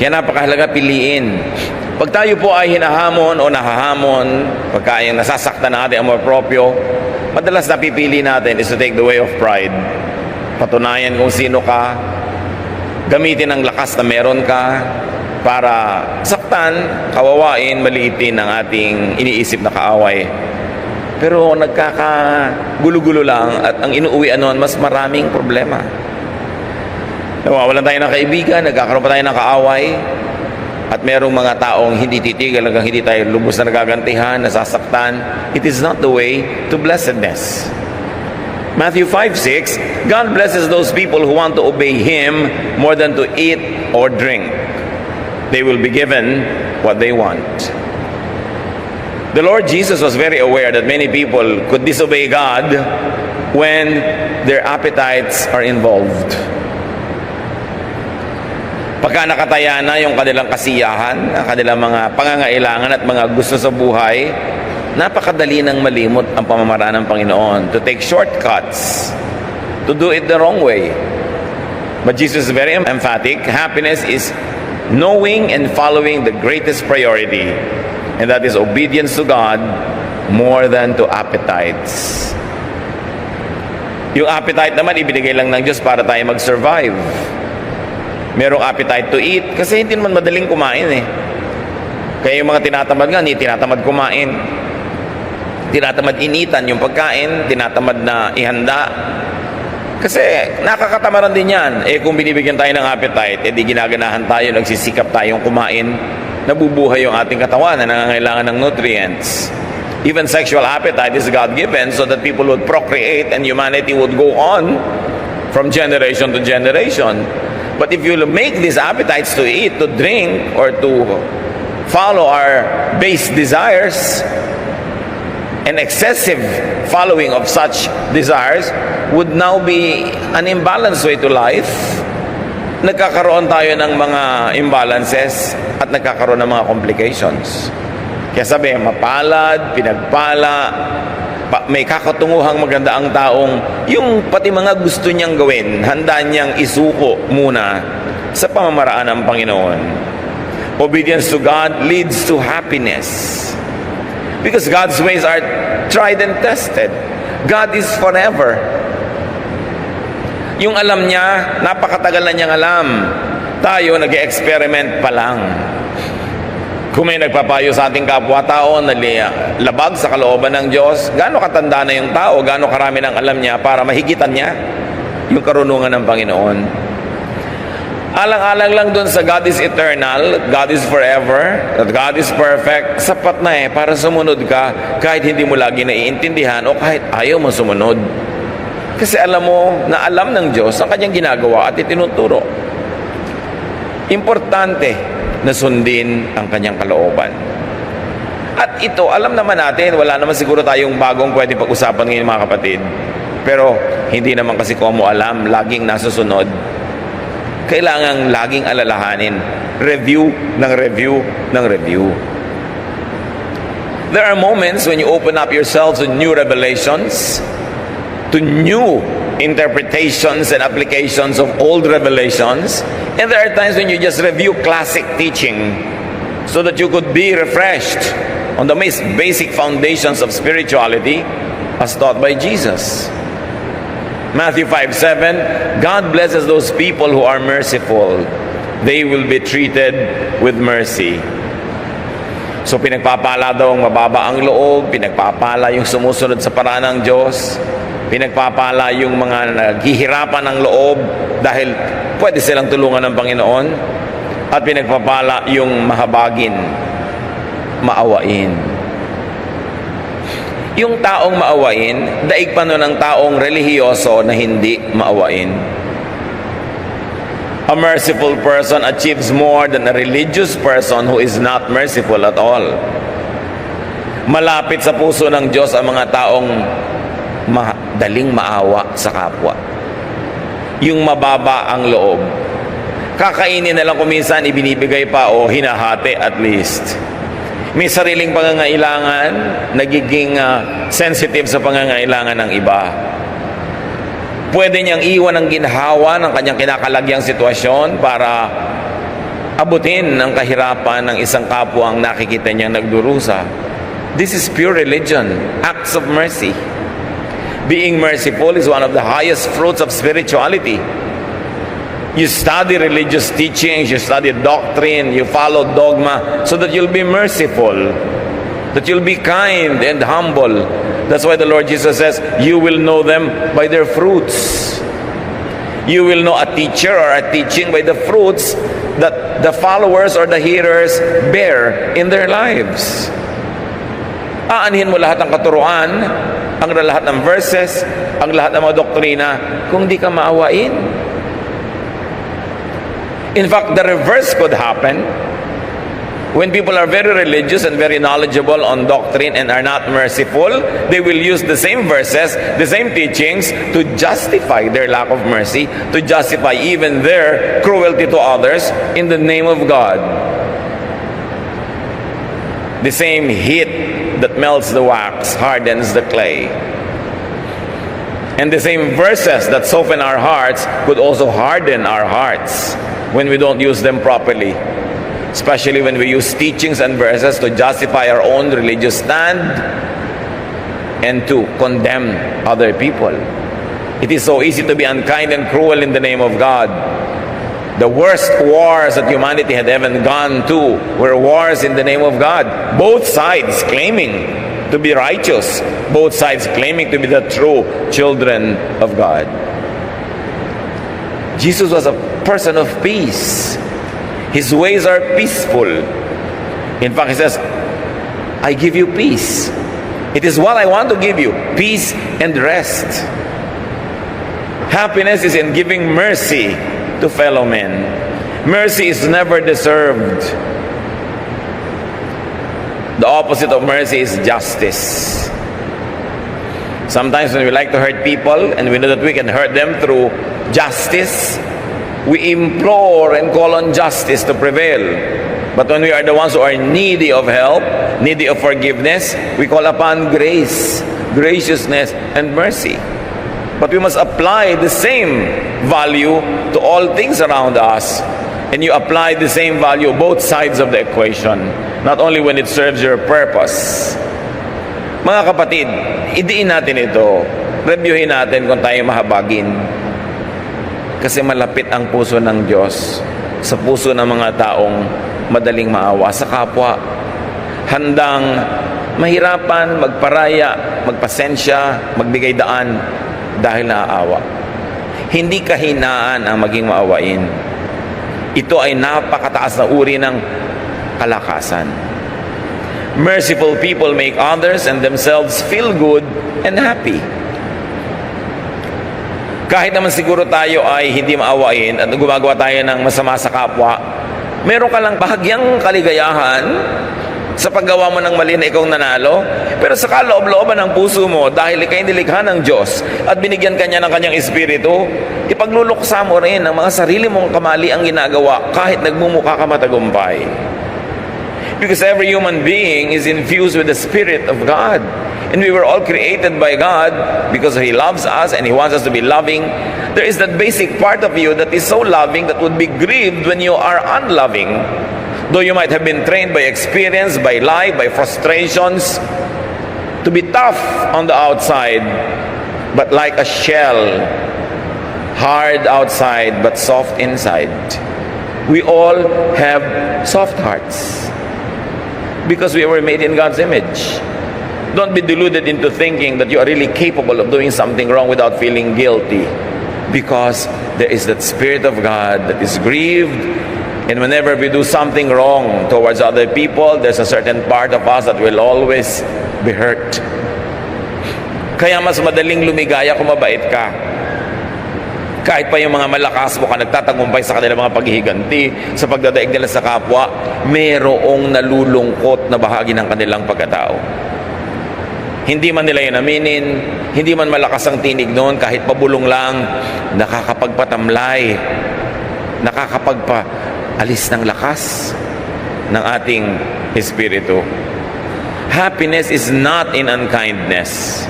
Kaya napakahalaga piliin. Pag tayo po ay hinahamon o nahahamon, pagka yung nasasaktan natin ang mga propyo, madalas napipili natin is to take the way of pride. Patunayan kung sino ka, gamitin ang lakas na meron ka para saktan, kawawain, maliitin ang ating iniisip na kaaway. Pero nagkakagulo-gulo lang at ang inuuwian nun, mas maraming problema. Nawawalan tayo ng kaibigan, nagkakaroon pa tayo ng kaaway, at merong mga taong hindi titigil hanggang hindi tayo lubos na nagagantihan, nasasaktan. It is not the way to blessedness. Matthew 5:6, God blesses those people who want to obey Him more than to eat or drink. They will be given what they want. The Lord Jesus was very aware that many people could disobey God when their appetites are involved. Pagka nakataya na yung kanilang kasiyahan, ang kanilang mga pangangailangan at mga gusto sa buhay, napakadali nang malimot ang pamamaraan ng Panginoon, to take shortcuts, to do it the wrong way. But Jesus is very emphatic. Happiness is knowing and following the greatest priority, and that is obedience to God more than to appetites. Yung appetite naman, ibinigay lang ng Diyos para tayo mag-survive. Merong appetite to eat kasi hindi naman madaling kumain eh. Kaya yung mga tinatamad nga, hindi tinatamad kumain. Tinatamad initan yung pagkain, tinatamad na ihanda. Kasi nakakatamaran din yan. Eh kung binibigyan tayo ng appetite, eh di ginaganahan tayo, nagsisikap tayong kumain, nabubuhay yung ating katawan na nangangailangan ng nutrients. Even sexual appetite is God-given so that people would procreate and humanity would go on from generation to generation. But if you make these appetites to eat, to drink, or to follow our base desires, an excessive following of such desires would now be an imbalanced way to life. Nagkakaroon tayo ng mga imbalances at nagkakaroon ng mga complications. Kaya sabi, mapalad, pinagpala, may kakatunguhang maganda ang taong yung pati mga gusto niyang gawin, handa niyang isuko muna sa pamamaraan ng Panginoon. Obedience to God leads to happiness. Because God's ways are tried and tested. God is forever. Yung alam niya, napakatagal na niyang alam. Tayo, nag-experiment pa lang. Kung may nagpapayo sa ating kapwa-tao na labag sa kalooban ng Diyos, gaano katanda na yung tao, gaano karami ng alam niya para mahigitan niya yung karunungan ng Panginoon. Alang-alang lang dun sa God is eternal, God is forever, that God is perfect, sapat na para sumunod ka kahit hindi mo lagi naiintindihan o kahit ayaw mo sumunod. Kasi alam mo na alam ng Diyos ang kanyang ginagawa at itinuturo. Importante na sundin ang kanyang kalooban. At ito, alam naman natin, wala naman siguro tayong bagong pwede pag-usapan ngayon mga kapatid. Pero hindi naman kasi kung mo alam, laging nasusunod. Kailangang laging alalahanin. Review ng review ng review. There are moments when you open up yourself to new revelations, to new interpretations and applications of old revelations, and there are times when you just review classic teaching so that you could be refreshed on the most basic foundations of spirituality as taught by Jesus. Matthew 5:7, God blesses those people who are merciful. They will be treated with mercy. So pinagpapala daw ang mababa ang loob, pinagpapala yung sumusunod sa paraan ng Diyos, pinagpapala yung mga naghihirapan ng loob dahil pwede silang tulungan ng Panginoon, at pinagpapala yung mahabagin, maawain. Yung taong maawain, daig pa nun ng taong relihiyoso na hindi maawain. A merciful person achieves more than a religious person who is not merciful at all. Malapit sa puso ng Diyos ang mga taong madaling maawa sa kapwa. Yung mababa ang loob. Kakainin na lang kung minsan ibinibigay pa o hinahati at least. May sariling pangangailangan, nagiging sensitive sa pangangailangan ng iba. Pwede niyang iwan ang ginhawa ng kanyang kinakalagyang sitwasyon para abutin ang kahirapan ng isang kapwa ang nakikita niyang nagdurusa. This is pure religion, acts of mercy. Being merciful is one of the highest fruits of spirituality. You study religious teachings, you study doctrine, you follow dogma so that you'll be merciful, that you'll be kind and humble. That's why the Lord Jesus says, you will know them by their fruits. You will know a teacher or a teaching by the fruits that the followers or the hearers bear in their lives. Aanhin mo lahat ng katuruan, ang lahat ng verses, ang lahat ng mga doktrina, kung di ka maawain. In fact, the reverse could happen. When people are very religious and very knowledgeable on doctrine and are not merciful, they will use the same verses, the same teachings to justify their lack of mercy, to justify even their cruelty to others in the name of God. The same heat that melts the wax hardens the clay. And the same verses that soften our hearts could also harden our hearts when we don't use them properly, especially when we use teachings and verses to justify our own religious stand and to condemn other people. It is so easy to be unkind and cruel in the name of God. The worst wars that humanity had ever gone to were wars in the name of God. Both sides claiming to be righteous, both sides claiming to be the true children of God. Jesus was a person of peace. His ways are peaceful. In fact, he says, I give you peace. It is what I want to give you, peace and rest. Happiness is in giving mercy to fellow men. Mercy is never deserved. The opposite of mercy is justice. Sometimes when we like to hurt people and we know that we can hurt them through justice, we implore and call on justice to prevail. But when we are the ones who are needy of help, needy of forgiveness, we call upon grace, graciousness, and mercy. But we must apply the same value to all things around us. And you apply the same value both sides of the equation, not only when it serves your purpose. Mga kapatid, idiin natin ito. Reviewin natin kung tayo mahabagin. Kasi malapit ang puso ng Diyos sa puso ng mga taong madaling maawa sa kapwa. Handang mahirapan, magparaya, magpasensya, magbigay daan dahil naaawa. Hindi kahinaan ang maging maawain. Ito ay napakataas na uri ng kalakasan. Merciful people make others and themselves feel good and happy. Kahit naman siguro tayo ay hindi maawain at gumagawa tayo ng masama sa kapwa, meron ka lang bahagyang kaligayahan sa paggawa mo ng mali na ikaw nanalo, pero sa kaloob-looban ng puso mo, dahil ikay nilikha ng Diyos at binigyan ka niya ng kanyang espiritu, ipagluluksa mo rin ang mga sarili mong kamali ang ginagawa kahit nagmumukha ka matagumpay. Because every human being is infused with the Spirit of God. And we were all created by God because He loves us and He wants us to be loving. There is that basic part of you that is so loving that would be grieved when you are unloving. Though you might have been trained by experience, by life, by frustrations, to be tough on the outside, but like a shell, hard outside but soft inside. We all have soft hearts because we were made in God's image. Don't be deluded into thinking that you are really capable of doing something wrong without feeling guilty, because there is that Spirit of God that is grieved. And whenever we do something wrong towards other people, there's a certain part of us that will always be hurt. Kaya mas madaling lumigaya kung mabait ka. Kahit pa yung mga malakas mo ka nagtatagumpay sa kanilang mga paghihiganti, sa pagdadaig nila sa kapwa, mayroong nalulungkot na bahagi ng kanilang pagkatao. Hindi man nila yun aminin, hindi man malakas ang tinig noon, kahit pabulong lang, nakakapagpatamlay, nakakapagpaalis ng lakas ng ating espiritu. Happiness is not in unkindness,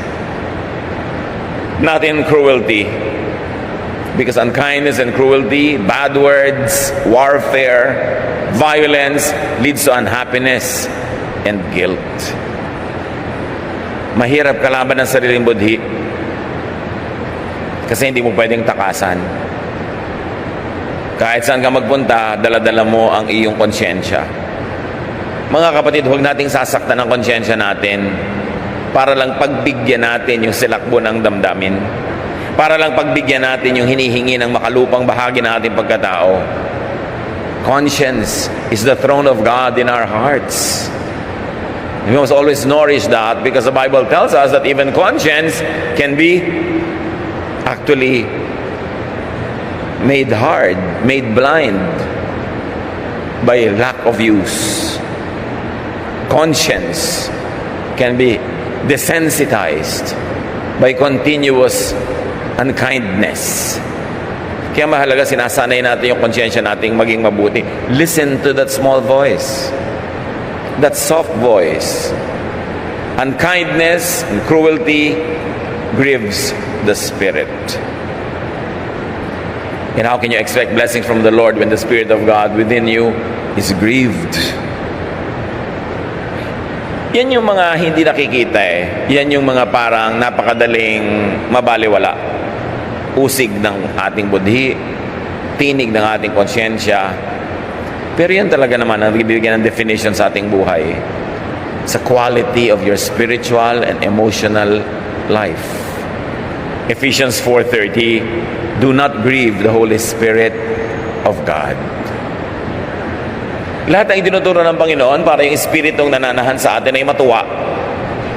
not in cruelty. Because unkindness and cruelty, bad words, warfare, violence leads to unhappiness and guilt. Mahirap kalaban ng sariling budhi kasi hindi mo pwedeng takasan. Kahit saan ka magpunta, dala-dala mo ang iyong konsyensya. Mga kapatid, huwag nating sasaktan ang konsyensya natin para lang pagbigyan natin yung silakbo ng damdamin. Para lang pagbigyan natin yung hinihingi ng makalupang bahagi ng ating pagkatao. Conscience is the throne of God in our hearts. We must always nourish that because the Bible tells us that even conscience can be actually made hard, made blind by lack of use. Conscience can be desensitized by continuous unkindness. Kaya mahalaga, sinasanay natin yung konsyensya nating maging mabuti. Listen to that small voice, that soft voice. Unkindness and cruelty grieves the spirit. And how can you expect blessings from the Lord when the Spirit of God within you is grieved? Yan yung mga hindi nakikita Yan yung mga parang napakadaling mabaliwala. Usig ng ating budhi, tinig ng ating konsyensya. Pero yan talaga naman ang bibigyan ng definition sa ating buhay. Sa quality of your spiritual and emotional life. Ephesians 4:30, do not grieve the Holy Spirit of God. Lahat ng itinuturo ng Panginoon para yung Espiritong nananahan sa atin ay matuwa.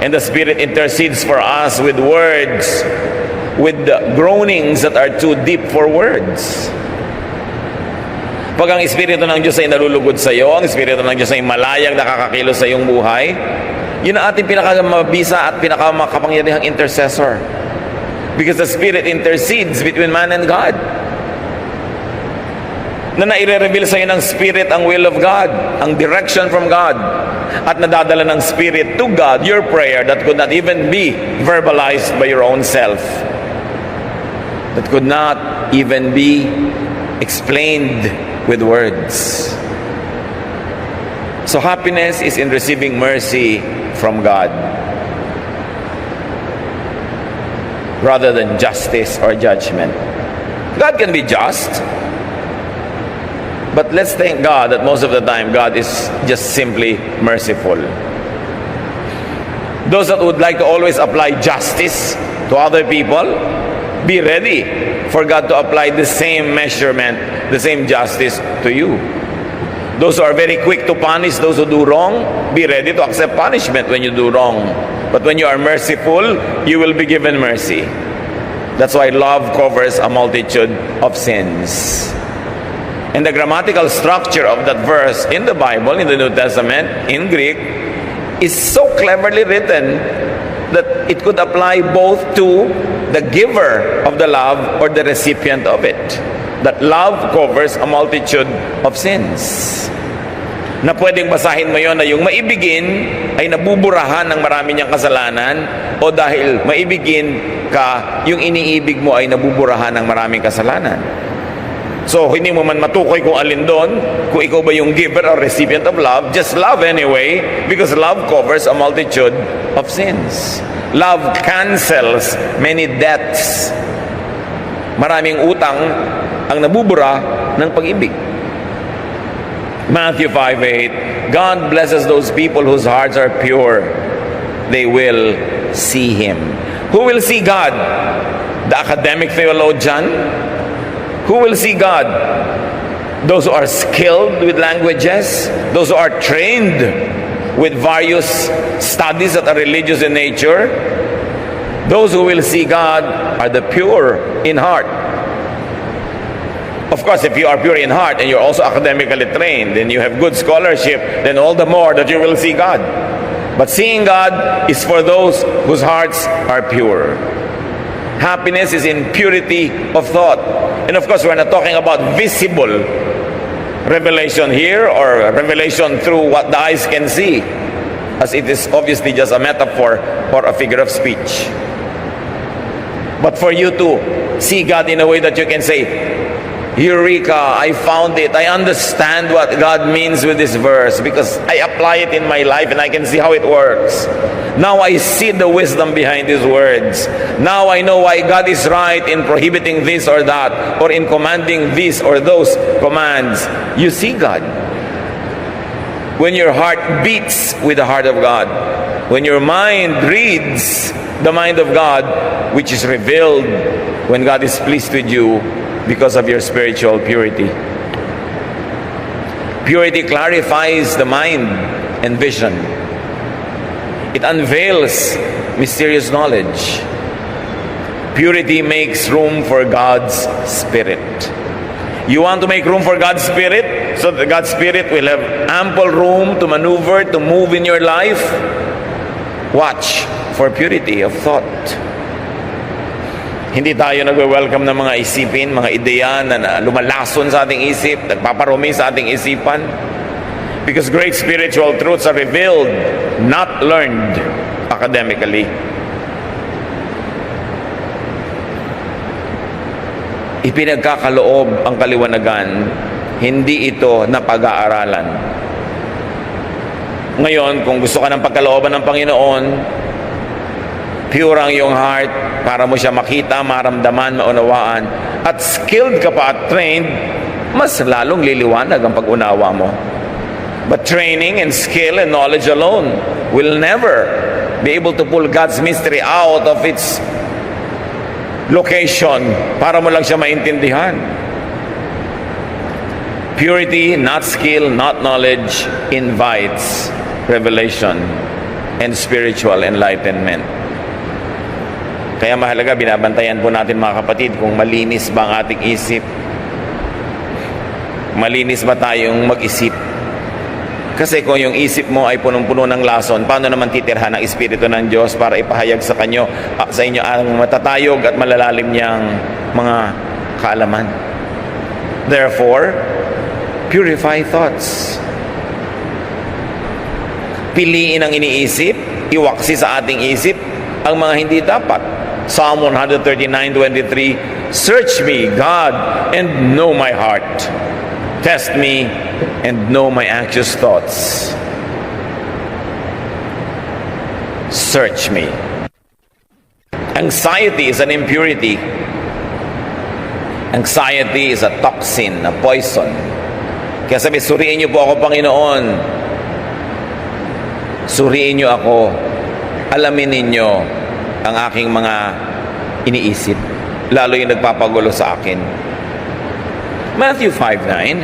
And the Spirit intercedes for us with words, with the groanings that are too deep for words. Pag ang Espiritu ng Diyos ay nalulugod sa iyo, ang Espiritu ng Diyos ay malayang nakakakilos sa iyong buhay, yun ang ating pinakamabisa at pinakamakapangyarihang intercessor. Because the Spirit intercedes between man and God. Na naire-reveal sa iyo ng Spirit ang will of God, ang direction from God, at nadadala ng Spirit to God your prayer that could not even be verbalized by your own self, that could not even be explained with words. So happiness is in receiving mercy from God rather than justice or judgment. God can be just, but let's thank God that most of the time God is just simply merciful. Those that would like to always apply justice to other people, be ready for God to apply the same measurement, the same justice to you. Those who are very quick to punish those who do wrong, be ready to accept punishment when you do wrong. But when you are merciful, you will be given mercy. That's why love covers a multitude of sins. And the grammatical structure of that verse in the Bible, in the New Testament, in Greek, is so cleverly written that it could apply both to the giver of the love or the recipient of it. That love covers a multitude of sins. Na pwedeng basahin mo yon na yung maibigin ay nabuburahan ng marami niyang kasalanan, o dahil maibigin ka, yung iniibig mo ay nabuburahan ng maraming kasalanan. So, hindi mo man matukoy kung alin doon, kung ikaw ba yung giver or recipient of love, just love anyway, because love covers a multitude of sins. Love cancels many debts. Maraming utang ang nabubura ng pag-ibig. Matthew 5:8, God blesses those people whose hearts are pure. They will see Him. Who will see God? The academic theologian? Who will see God? Those who are skilled with languages, those who are trained with various studies that are religious in nature, Those who will see God are the pure in heart. Of course, if you are pure in heart and you're also academically trained and you have good scholarship, then all the more that you will see God. But seeing God is for those whose hearts are pure. Happiness is in purity of thought. And of course, we're not talking about visible revelation here or revelation through what the eyes can see, as it is obviously just a metaphor or a figure of speech. But for you to see God in a way that you can say, Eureka, I found it. I understand what God means with this verse because I apply it in my life and I can see how it works. Now I see the wisdom behind these words. Now I know why God is right in prohibiting this or that or in commanding this or those commands. You see God. When your heart beats with the heart of God, when your mind reads the mind of God, which is revealed when God is pleased with you because of your spiritual purity. Purity clarifies the mind and vision. It unveils mysterious knowledge. Purity makes room for God's Spirit. You want to make room for God's Spirit so that God's Spirit will have ample room to maneuver, to move in your life? Watch for purity of thought. Hindi tayo nagwe-welcome ng mga isipin, mga ideya na lumalason sa ating isip, nagpaparumi sa ating isipan. Because great spiritual truths are revealed, not learned academically. Ipinagkakaloob ang kaliwanagan, hindi ito napag-aaralan. Ngayon, kung gusto ka ng pagkalooban ng Panginoon, pure ang iyong heart para mo siya makita, maramdaman, maunawaan, at skilled ka pa at trained, mas lalong liliwanag ang pag-unawa mo. But training and skill and knowledge alone will never be able to pull God's mystery out of its location para mo lang siya maintindihan. Purity, not skill, not knowledge, invites revelation and spiritual enlightenment. Kaya mahalaga, binabantayan po natin mga kapatid kung malinis ba ang ating isip. Malinis ba tayong mag-isip? Kasi kung yung isip mo ay punong-puno ng lason, paano naman titirhan ang Espiritu ng Diyos para ipahayag sa inyo ang matatayog at malalalim niyang mga kaalaman? Therefore, purify thoughts. Piliin ang iniisip, iwaksi sa ating isip ang mga hindi dapat. Psalm 139:23, Search me, God, and know my heart. Test me and know my anxious thoughts. Search me. Anxiety is an impurity. Anxiety is a toxin, a poison. Kaya sabi, suriin niyo po ako, Panginoon. Suriin niyo ako. Alamin ninyo ang aking mga iniisip, lalo yung nagpapagulo sa akin. Matthew 5:9,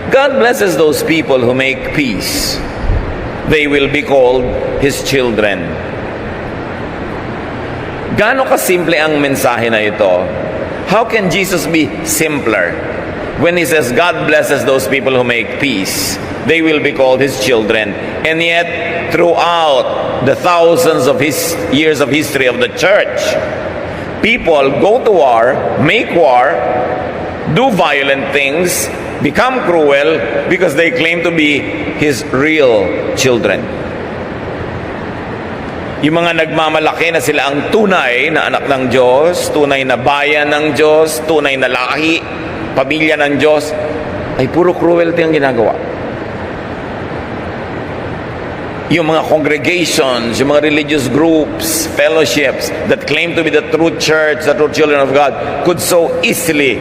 God blesses those people who make peace. They will be called His children. Gaano kasimple ang mensahe na ito? How can Jesus be simpler? When He says, God blesses those people who make peace, they will be called His children. And yet, throughout the thousands of years of history of the church, people go to war, make war, do violent things, become cruel because they claim to be His real children. Yung mga nagmamalaki na sila ang tunay na anak ng Diyos, tunay na bayan ng Diyos, tunay na lahi, pamilya ng Diyos, ay puro cruelty ang ginagawa. Yung mga congregations, yung mga religious groups, fellowships that claim to be the true church, the true children of God, could so easily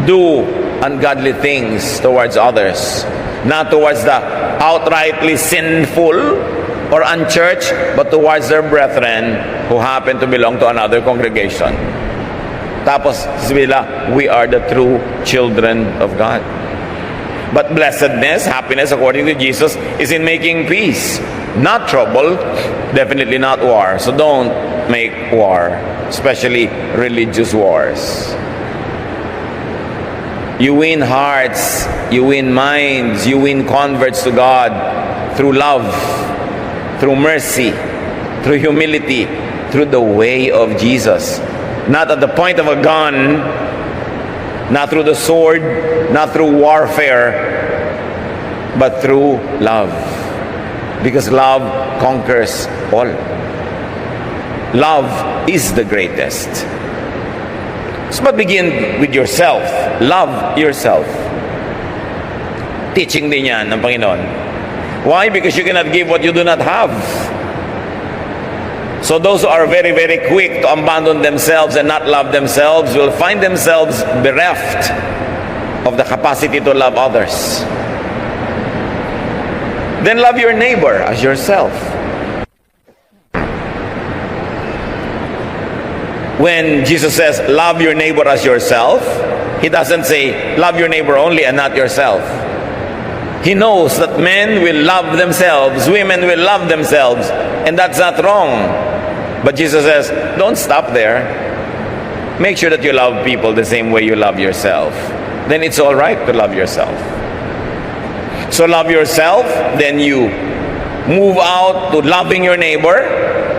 do ungodly things towards others, not towards the outrightly sinful or unchurched, but towards their brethren who happen to belong to another congregation. Tapos sila, we are the true children of God. But blessedness, happiness, according to Jesus, is in making peace, not trouble, definitely not war. So don't make war, especially religious wars. You win hearts, you win minds, you win converts to God through love, through mercy, through humility, through the way of Jesus. Not at the point of a gun, not through the sword, not through warfare, but through love. Because love conquers all. Love is the greatest. So but begin with yourself. Love yourself. Teaching din yan ng Panginoon. Why? Because you cannot give what you do not have. So those who are very, very quick to abandon themselves and not love themselves will find themselves bereft of the capacity to love others. Then love your neighbor as yourself. When Jesus says, love your neighbor as yourself, He doesn't say, love your neighbor only and not yourself. He knows that men will love themselves, women will love themselves, and that's not wrong. But Jesus says, don't stop there. Make sure that you love people the same way you love yourself. Then it's all right to love yourself. So love yourself, then you move out to loving your neighbor,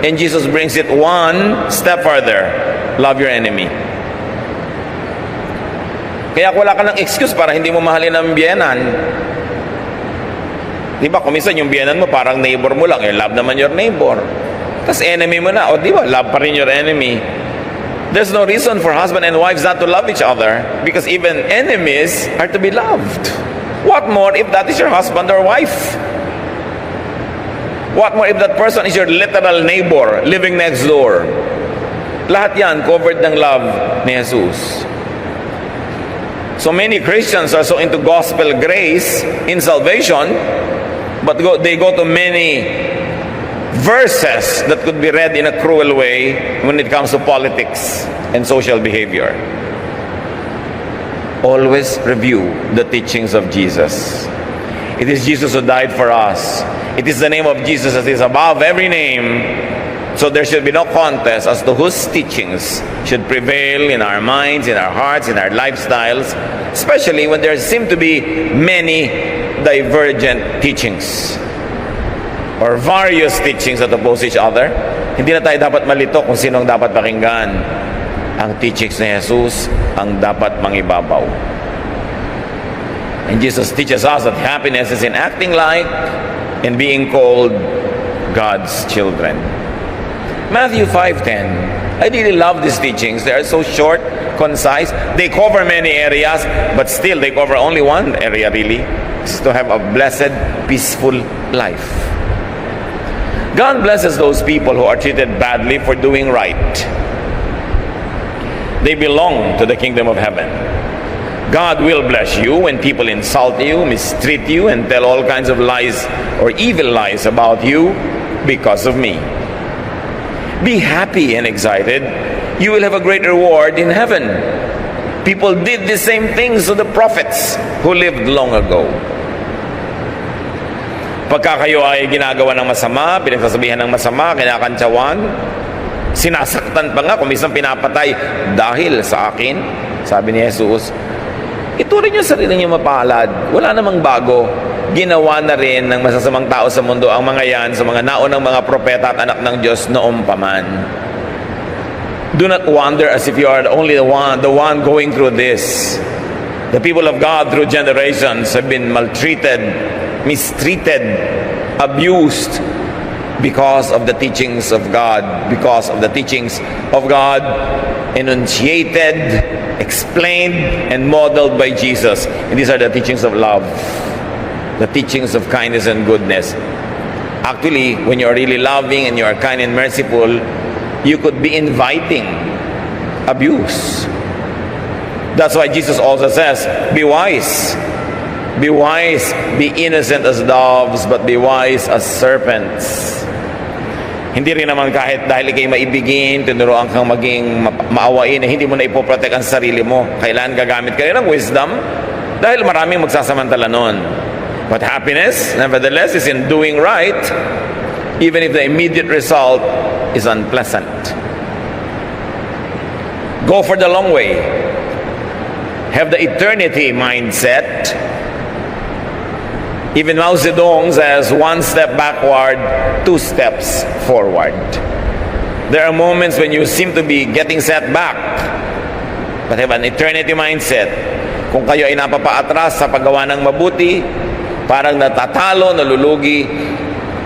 and Jesus brings it one step further. Love your enemy. Kaya wala ka ng excuse para hindi mo mahalin ang biyenan. Diba, kung minsan yung biyenan mo parang neighbor mo lang, love naman your neighbor. Tapos enemy mo na, o diba, love pa rin your enemy. There's no reason for husband and wives not to love each other, because even enemies are to be loved. What more if that is your husband or wife? What more if that person is your literal neighbor living next door? Lahat yan covered ng love ni Jesus. So many Christians are so into gospel grace in salvation, but they go to many verses that could be read in a cruel way when it comes to politics and social behavior. Always review the teachings of Jesus. It is Jesus who died for us. It is the name of Jesus that is above every name. So there should be no contest as to whose teachings should prevail in our minds, in our hearts, in our lifestyles, especially when there seem to be many divergent teachings or various teachings that oppose each other. Hindi na tayo dapat malito kung sino ang dapat pakinggan. Ang teachings ni Jesus ang dapat mangibabaw. And Jesus teaches us that happiness is in acting like and being called God's children. Matthew 5:10. I really love these teachings. They are so short, concise. They cover many areas, but still they cover only one area really. It's to have a blessed, peaceful life. God blesses those people who are treated badly for doing right. They belong to the kingdom of heaven. God will bless you when people insult you, mistreat you, and tell all kinds of lies or evil lies about you because of me. Be happy and excited. You will have a great reward in heaven. People did the same things to the prophets who lived long ago. Pagka kayo ay ginagawa ng masama, pinagsasabihan ng masama, kinakantsawan, sinasaktan pa nga, kung minsan pinapatay dahil sa akin, sabi ni Jesus, ituring nyo sarili nyo mapalad. Wala namang bago. Ginawa na rin ng masasamang tao sa mundo ang mga yan sa mga naunang mga propeta at anak ng Diyos noong paman. Do not wonder as if you are only the one going through this. The people of God through generations have been maltreated, mistreated, abused because of the teachings of God, because of the teachings of God enunciated, explained, and modeled by Jesus. And these are the teachings of love, the teachings of kindness and goodness. Actually, when you are really loving and you are kind and merciful, you could be inviting abuse. That's why Jesus also says, be wise. Be wise, be innocent as doves, but be wise as serpents. Hindi rin naman kahit dahil ikay maibigin, tinuruan kang maging maawain, hindi mo na ipoprotect ang sarili mo. Kailangan gagamit ka rin ng wisdom dahil maraming magsasamantala nun. But happiness, nevertheless, is in doing right even if the immediate result is unpleasant. Go for the long way. Have the eternity mindset. Even Mao Zedong says, one step backward, two steps forward. There are moments when you seem to be getting set back, but have an eternity mindset. Kung kayo ay napapaatras sa paggawa ng mabuti, parang natatalo, nalulugi,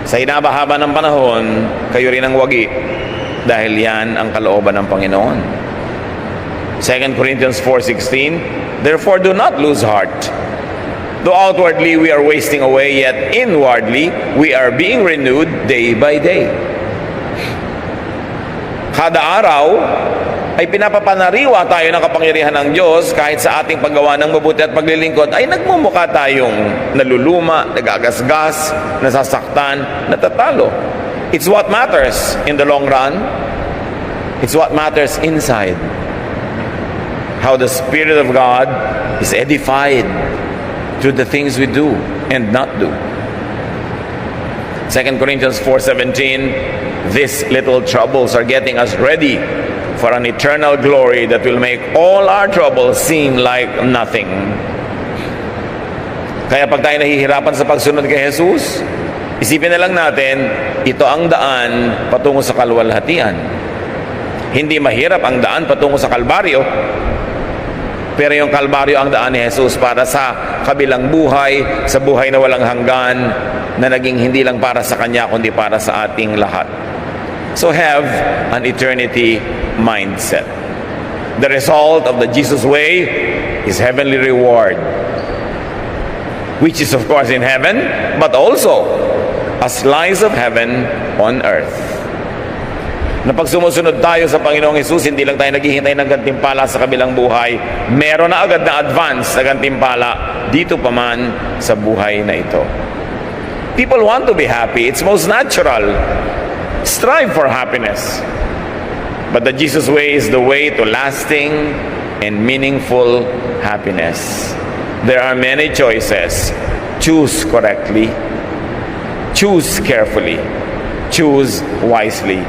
sa hinabahaba ng panahon, kayo rin ang wagi. Dahil yan ang kalooban ng Panginoon. 2 Corinthians 4:16, therefore do not lose heart. Though outwardly we are wasting away, yet inwardly we are being renewed day by day. Kada araw ay pinapapanariwa tayo ng kapangyarihan ng Diyos kahit sa ating paggawa ng mabuti at paglilingkod ay nagmumukha tayong naluluma, nagagasgas, nasasaktan, natatalo. It's what matters in the long run. It's what matters inside. How the Spirit of God is edified through the things we do and not do. 2 Corinthians 4:17, these little troubles are getting us ready for an eternal glory that will make all our troubles seem like nothing. Kaya pag tayo nahihirapan sa pagsunod kay Jesus, isipin na lang natin, ito ang daan patungo sa kaluwalhatian. Hindi mahirap ang daan patungo sa Kalbaryo, pero yung Kalbaryo ang daan ni Jesus para sa kabilang buhay, sa buhay na walang hanggan, na naging hindi lang para sa Kanya, kundi para sa ating lahat. So have an eternity mindset. The result of the Jesus way is heavenly reward, which is of course in heaven, but also a slice of heaven on earth. Na pag sumusunod tayo sa Panginoong Hesus, hindi lang tayo naghihintay ng gantimpala sa kabilang buhay, meron na agad na advance na gantimpala dito pa man sa buhay na ito. People want to be happy. It's most natural. Strive for happiness. But the Jesus way is the way to lasting and meaningful happiness. There are many choices. Choose correctly. Choose carefully. Choose wisely.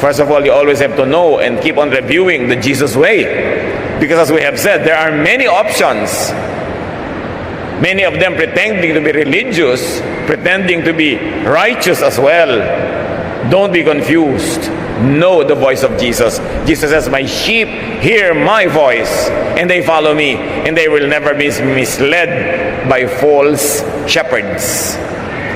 First of all, you always have to know and keep on reviewing the Jesus way. Because as we have said, there are many options. Many of them pretending to be religious, pretending to be righteous as well. Don't be confused. Know the voice of Jesus. Jesus says, my sheep hear my voice, and they follow me, and they will never be misled by false shepherds.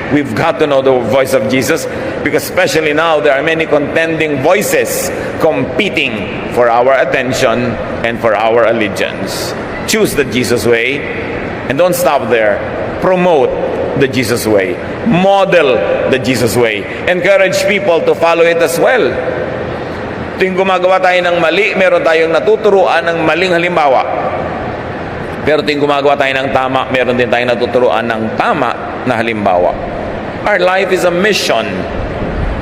We've got to know the voice of Jesus, because especially now there are many contending voices competing for our attention and for our allegiance. Choose the Jesus way, and don't stop there. Promote the Jesus way. Model the Jesus way. Encourage people to follow it as well. Tuwing gumagawa tayo ng mali, meron tayong natuturuan ng maling halimbawa. Pero tuwing gumagawa tayo ng tama, meron din tayong natuturuan ng tama na halimbawa. Our life is a mission.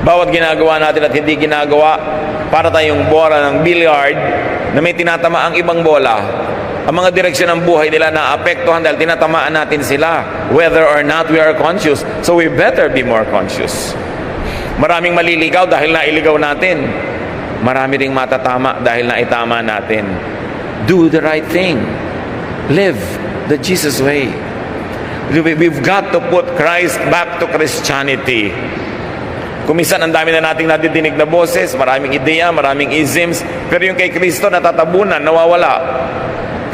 Bawat ginagawa natin at hindi ginagawa, para tayong bola ng billiard na may tinatama ang ibang bola. Ang mga direksyon ng buhay nila naapektuhan dahil tinatamaan natin sila, whether or not we are conscious. So we better be more conscious. Maraming maliligaw dahil nailigaw natin. Marami ring matatama dahil naitama natin. Do the right thing. Live the Jesus way. We've got to put Christ back to Christianity. Kumisan ang dami na nating nadidinig na boses, maraming ideya, maraming isms, pero yung kay Kristo natatabunan, nawawala.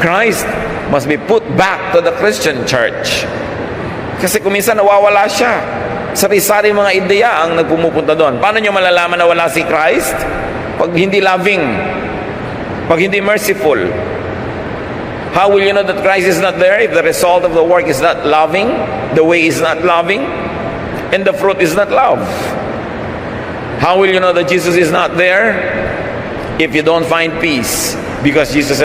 Christ must be put back to the Christian church. Kasi kuminsan nawawala siya. Sari-sari mga ideya ang nagpumupunta doon. Paano nyo malalaman na wala si Christ? Pag hindi loving, pag hindi merciful. How will you know that Christ is not there if the result of the work is not loving, the way is not loving, and the fruit is not love? How will you know that Jesus is not there if you don't find peace? Because Jesus